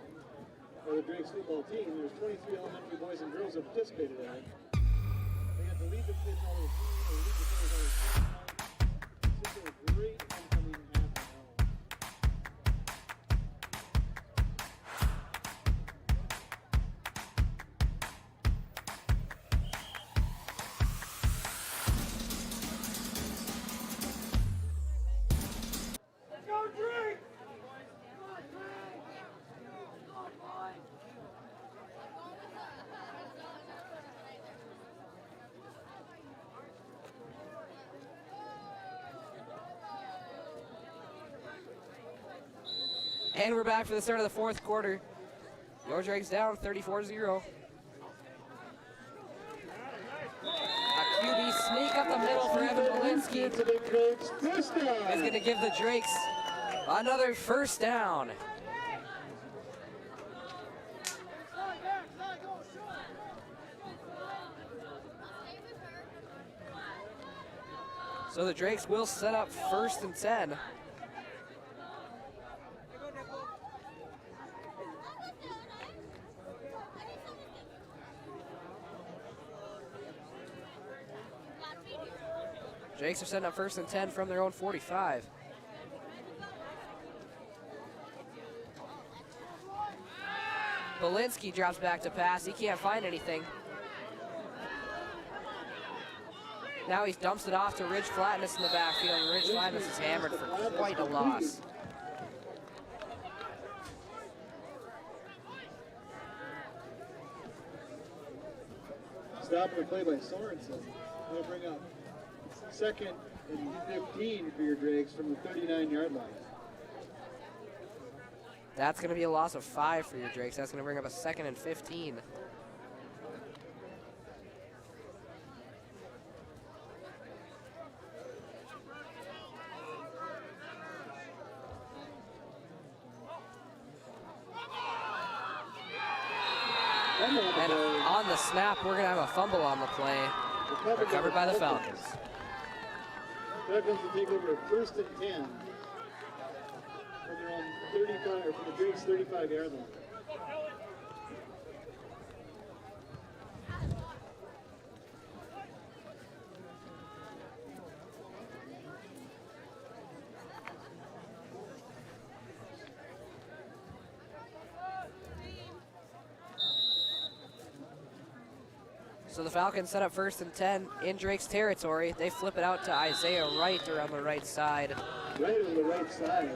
For the Drakes football team, there's 23 elementary boys and girls that participated in it. They got to lead the kids all the team, or lead the players all the team. It's just a great homecoming happening. And we're back for the start of the 4th quarter. Your Drakes down 34-0. A QB sneak up the middle for Evan Bolinski is going to give the Drakes another 1st down. So the Drakes will set up 1st and 10. Drakes are setting up 1st and 10 from their own 45. Belinsky drops back to pass. He can't find anything. Now he dumps it off to Ridge Flatness in the backfield, and Ridge Flatness is hammered for quite a loss. Stop the play by Sorensen. That'll bring up 2nd and 15 for your Drakes from the 39-yard line. That's going to be a loss of 5 for your Drakes. That's going to bring up a 2nd and 15. And on the snap, we're going to have a fumble on the play, recovered by the Falcons. Falcons will take over 1st and 10 from their own 35, or from the Drakes' 35-yard line. So the Falcons set up 1st and 10 in Drake's territory. They flip it out to Isaiah Wright around the right side. Right on the right side.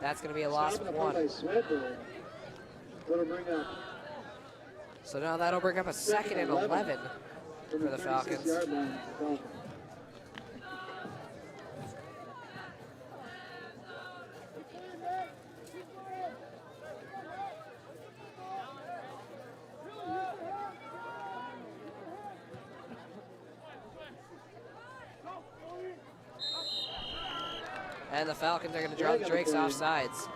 That's going to be a loss of 1. That'll bring up So now that'll bring up a 2nd and 11 for the Falcons. 36-yard line for the Falcons. And the Falcons are going to draw the Drakes off sides.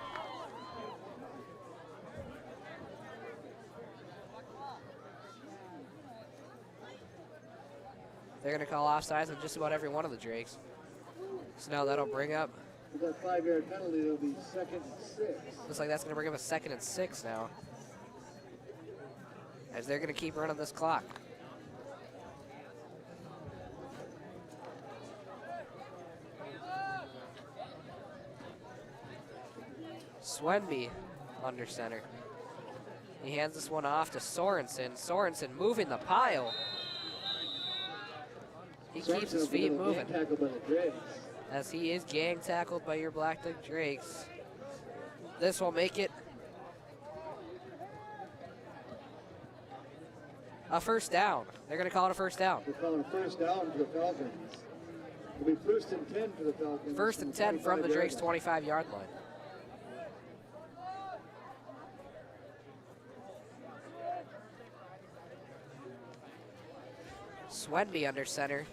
They're going to call offsides on just about every one of the Drakes. So now that'll bring up. With that 5-yard penalty, it'll be 2nd and 6. Looks like that's going to bring up a 2nd and 6 now, as they're going to keep running this clock. Swenby under center. He hands this one off to Sorensen. Sorensen moving the pile. He keeps his feet moving, Tackled by the Drakes. as he is gang tackled by your Blackduck Drakes. This will make it a 1st down. They're going to call it a 1st down. We're calling a 1st down to the Falcons. It'll be 1st and 10 for the Falcons. 1st and 10 from the Drakes' 25-yard line. Swenby under center.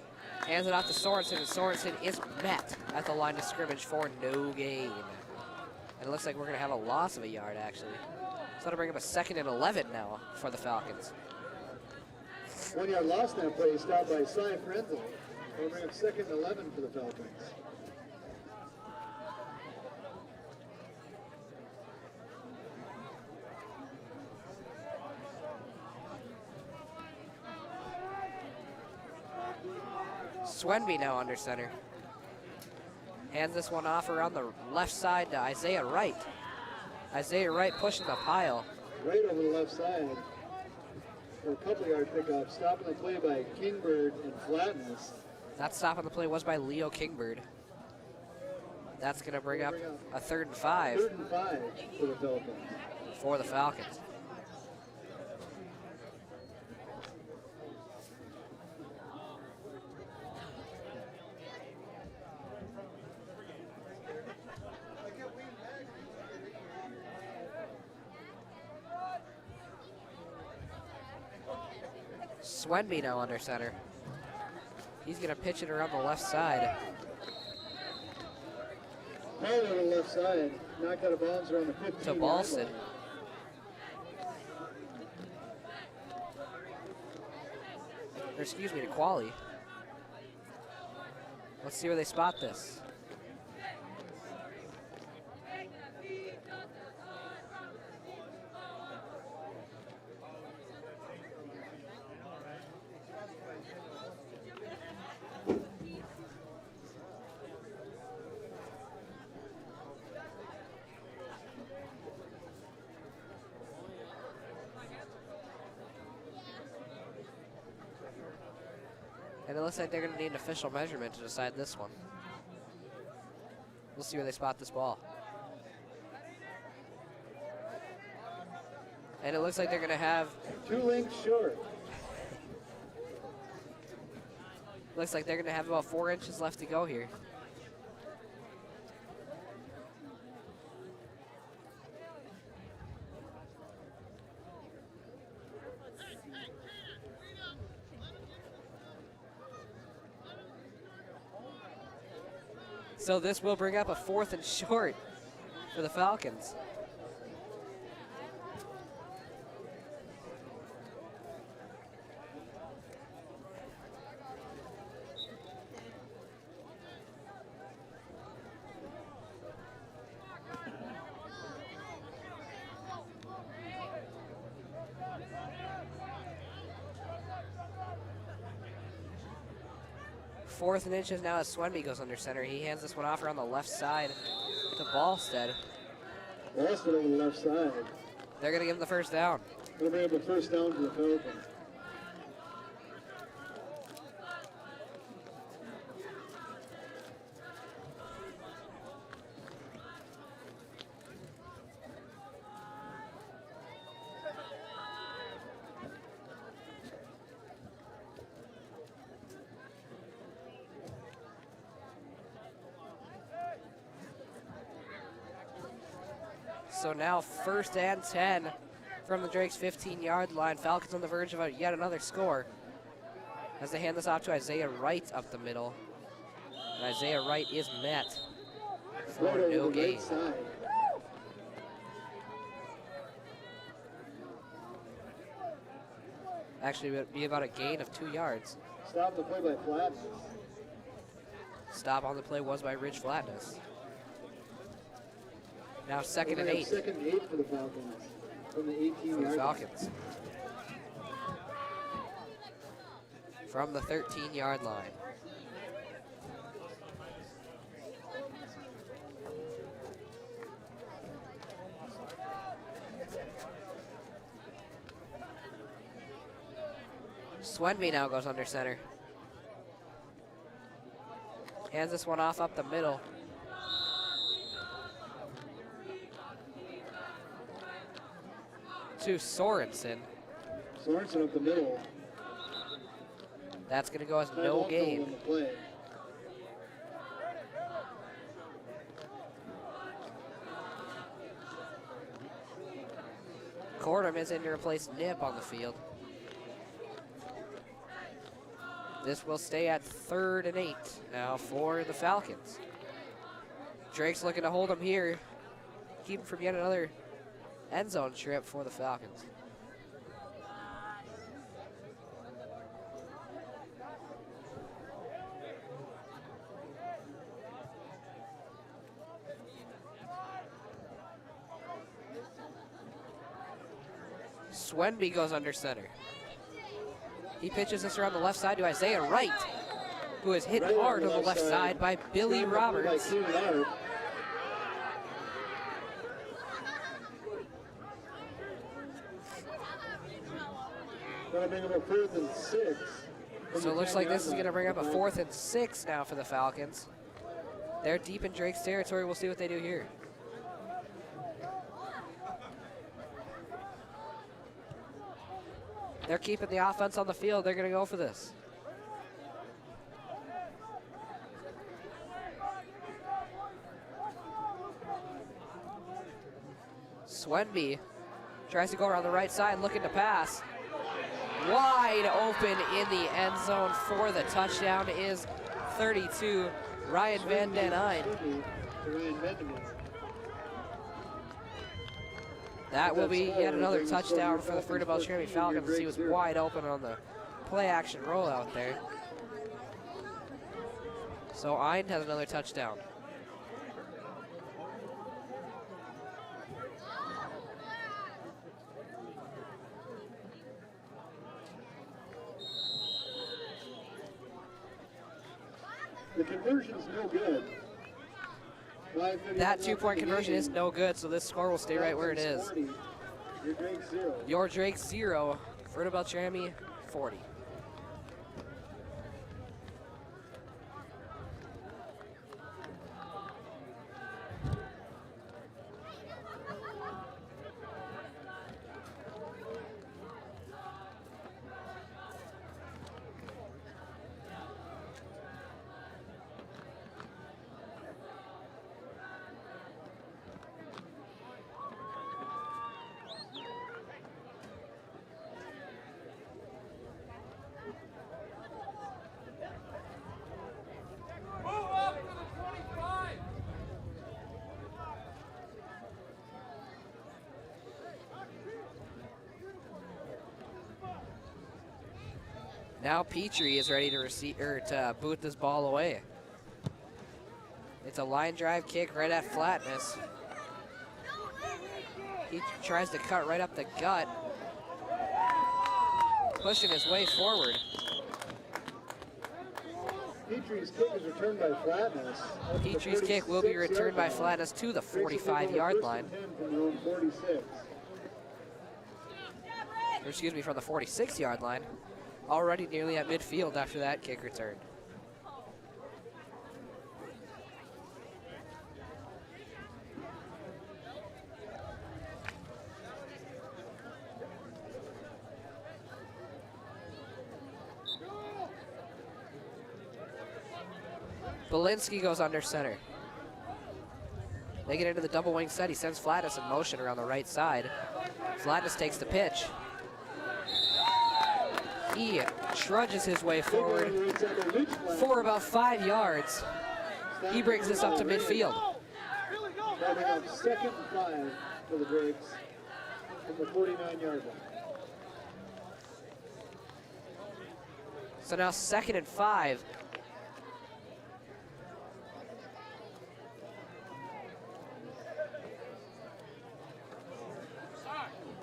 Hands it off to Sorensen, and Sorensen is met at the line of scrimmage for no gain. And it looks like we're going to have a loss of a yard, actually. So that'll bring up a 2nd and 11 now for the Falcons. 1-yard loss in that play, stopped by Cy Frenzel. It'll bring up 2nd and 11 for the Falcons. Swenby now under center. Hands this one off around the left side to Isaiah Wright. Isaiah Wright pushing the pile. Right over the left side for a couple-yard pickup. Stopping the play by Kingbird and Flatness. That stop on the play was by Leo Kingbird. That's going to bring up a 3rd and 5 3rd and 5 for the Falcons. for the Falcons. Swenby now under center. He's going to pitch it around the left side. Right over the left side. Knocked out of bounds around the 15. To Balston. Or excuse me, to Qualley. Let's see where they spot this. And it looks like they're going to need an official measurement to decide this one. We'll see where they spot this ball. And it looks like they're going to have... 2 lengths short. Looks like they're going to have about 4 inches left to go here. So this will bring up a 4th and short for the Falcons. Fourth and inches now as Swenby goes under center. He hands this one off around the left side to Ballstead. Ballstead on the left side. They're going to give him the first down. Going to bring up the first down for the Falcons. So now 1st and 10 from the Drake's 15-yard line. Falcons on the verge of yet another score as they hand this off to Isaiah Wright up the middle. And Isaiah Wright is met for no gain. Actually, it would be about a gain of 2 yards. Stop the play by Flatness. Stop on the play was by Ridge Flatness. Now 2nd and 8. 2nd and 8 for the Falcons from the 18-yard Falcons. From the 13-yard line. Swenby now goes under center. Hands this one off up the middle. To Sorensen. Sorensen up the middle. That's going to go as no gain. Cordham is in to replace Nip on the field. This will stay at 3rd and 8 now for the Falcons. Drake's looking to hold him here, keep him from yet another end zone trip for the Falcons. Swenby goes under center. He pitches this around the left side to Isaiah Wright, who is hit hard on the left side by Billy Roberts. Gonna bring up a 4th and 6. So it looks like this is going to bring up a 4th and 6 now for the Falcons. They're deep in Drake's territory. We'll see what they do here. They're keeping the offense on the field. They're going to go for this. Swenby tries to go around the right side, looking to pass. Wide open in the end zone for the touchdown is 32, Ryan Van Den Eyne. That will be yet another touchdown for the Fertile-Beltrami Falcons. He was wide open on the play-action rollout there. So Eind has another touchdown. The conversion's no good. That 2-point conversion is no good, so this score will stay right where it is. Your Drake 0. Your Drake 0, Fertile-Beltrami 40. Now Petrie is ready to receive or to boot this ball away. It's a line drive kick right at flatness. He tries to cut right up the gut, pushing his way forward. Petrie's kick is returned by flatness. Petrie's kick will be returned by flatness to the 45-yard line. From their own 46. Or excuse me, from the 46-yard line. Already nearly at midfield after that kick return. Belinsky goes under center. They get into the double wing set. He sends Flatness in motion around the right side. Flatness takes the pitch. He trudges his way forward for about 5 yards. He brings this up to midfield. Driving up 2nd and 5 for the Drakes from the 49-yard line. So now 2nd and 5.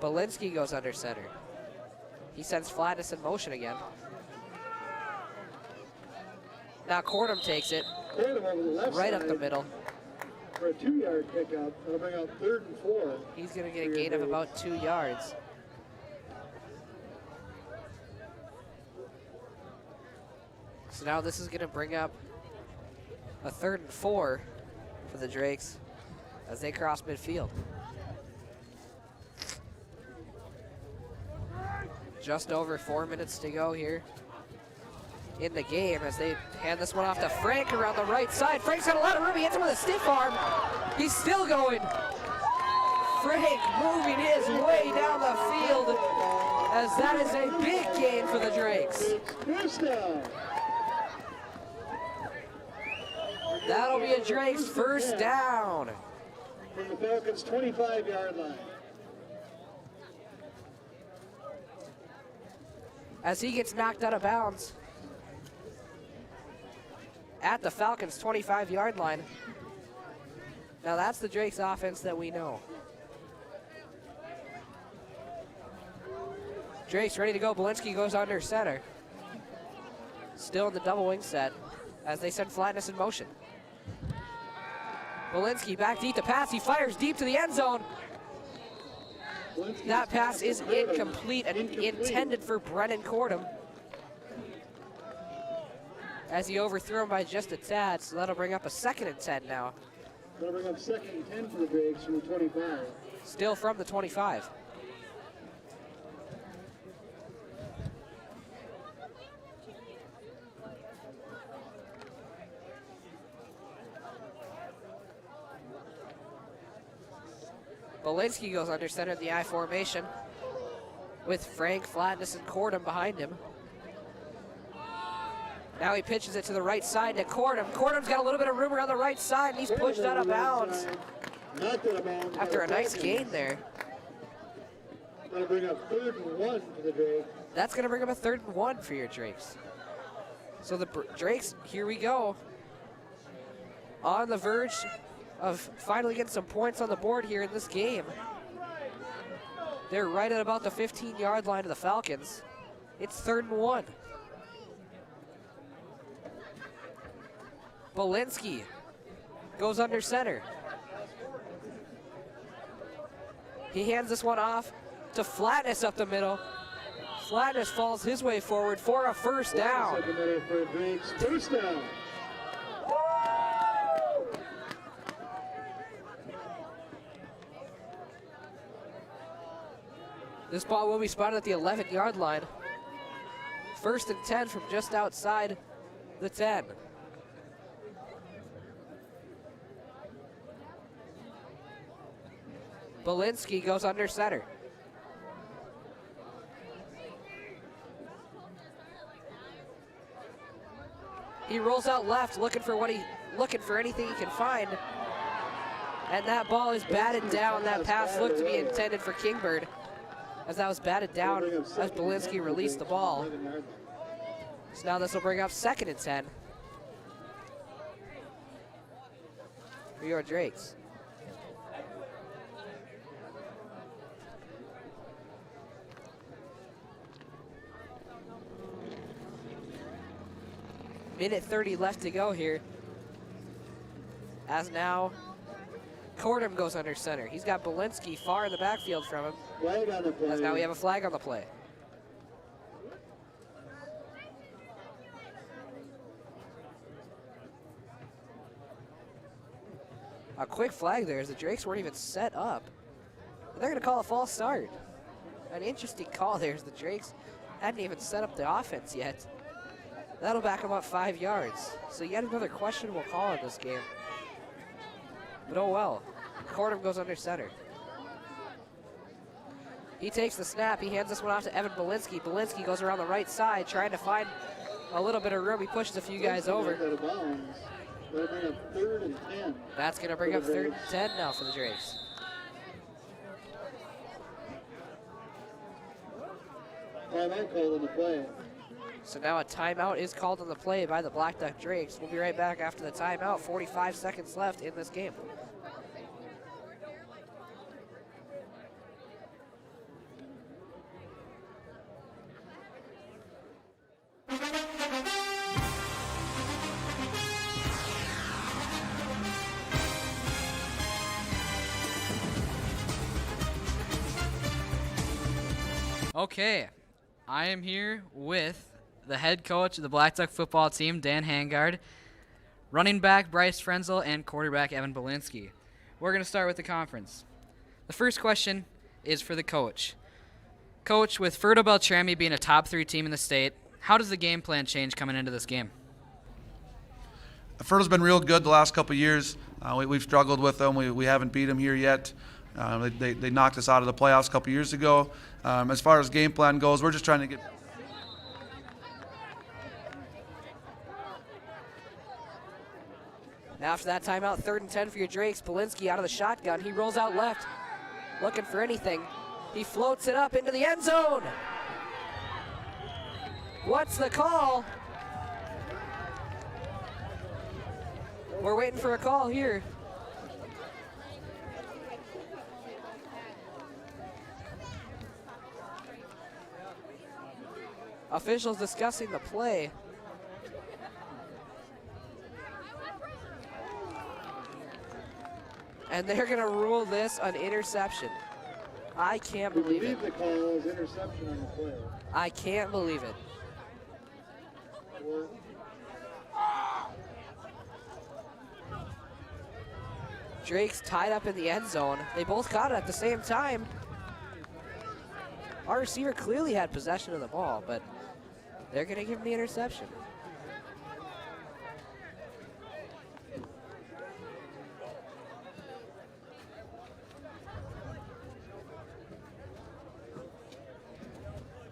Belinsky goes under center. He sends Flatness in motion again. Now Cordham takes it Cordham over the left right side up the middle. for a 2-yard pickup. That'll bring out 3rd and 4. He's going to get a gain of about 2 yards. So now this is going to bring up a 3rd and 4 for the Drakes as they cross midfield. Just over 4 minutes to go here in the game as they hand this one off to Frank around the right side. Frank's got a lot of room. He hits him with a stiff arm. He's still going. Frank moving his way down the field as that is a big gain for the Drakes. First down. That'll be a Drakes first down. From the Falcons' 25-yard line. As he gets knocked out of bounds at the Falcons' 25-yard line. Now that's the Drakes offense that we know. Drakes ready to go. Belinsky goes under center. Still in the double wing set as they send Flatness in motion. Belinsky back deep to pass. He fires deep to the end zone. That pass is incomplete and intended for Brennan Cordham. As he overthrew him by just a tad, so that'll bring up a 2nd and 10 now. That'll bring up 2nd and 10 for the Drakes from the 25. Still from the 25. Belinsky goes under center in the I formation with Frank, Flatness, and Cordham behind him. Now he pitches it to the right side to Cordham. Cordham's got a little bit of room around the right side, and he's pushed out of bounds after a nice gain there. That'll bring up 3rd and 1 for the Drakes. That's going to bring up a 3rd and 1 for your Drakes. So the Drakes, here we go. on the verge of finally getting some points on the board here in this game. They're right at about the 15-yard line of the Falcons. It's 3rd and 1. Belinsky goes under center. He hands this one off to Flatness up the middle. Flatness falls his way forward for a first down. Up the middle for Drake's first down. This ball will be spotted at the 11-yard line. 1st and 10 from just outside the 10. Belinsky goes under center. He rolls out left, looking for anything he can find. And that ball is batted down. That pass looked to be intended for Kingbird, as that was batted down as Belinsky released the ball. So now this will bring up 2nd and 10 for your Drakes. Minute 30 left to go here. As now, Cordham goes under center. He's got Belinsky far in the backfield from him. Flag on the play. As now we have a flag on the play. A quick flag there as the Drakes weren't even set up. They're going to call a false start. An interesting call there as the Drakes hadn't even set up the offense yet. That'll back them up 5 yards. So yet another questionable call in this game. But oh well. Cordham goes under center. He takes the snap. He hands this one off to Evan Belinsky. Belinsky goes around the right side trying to find a little bit of room. He pushes a few guys over. That'll bring up 3rd and 10. That's going to bring up 3rd and 10 now for the Drakes. Timeout called on the play. So now a timeout is called on the play by the Blackduck Drakes. We'll be right back after the timeout. 45 seconds left in this game. Okay, I am here with the head coach of the Blackduck football team, Dan Hangard, running back Bryce Frenzel, and quarterback Evan Belinsky. We're going to start with the conference. The first question is for the coach. Coach, with Fertile-Beltrami being a top 3 team in the state, how does the game plan change coming into this game? Fertile's been real good the last couple of years. We've struggled with them. We haven't beat them here yet. They knocked us out of the playoffs a couple of years ago. As far as game plan goes, we're just trying to get... After that timeout, 3rd and 10 for your Drakes. Belinsky out of the shotgun. He rolls out left, looking for anything. He floats it up into the end zone. What's the call? We're waiting for a call here. Officials discussing the play. And they're going to rule this an interception. I can't believe it. The call is interception on the play. I can't believe it. Drake's tied up in the end zone. They both caught it at the same time. Our receiver clearly had possession of the ball, but they're going to give him the interception.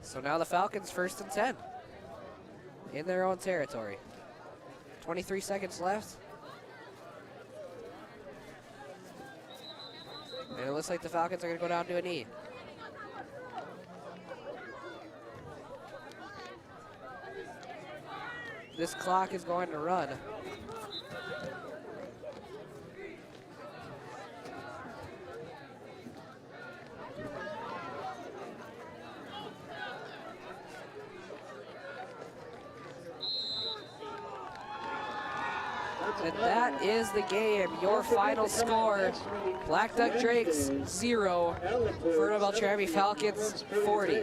So now the Falcons 1st and 10 in their own territory. 23 seconds left. And it looks like the Falcons are going to go down to a knee. This clock is going to run. And that is the game. Your final score, Blackduck Drakes 0, Fertile-Beltrami Falcons 40.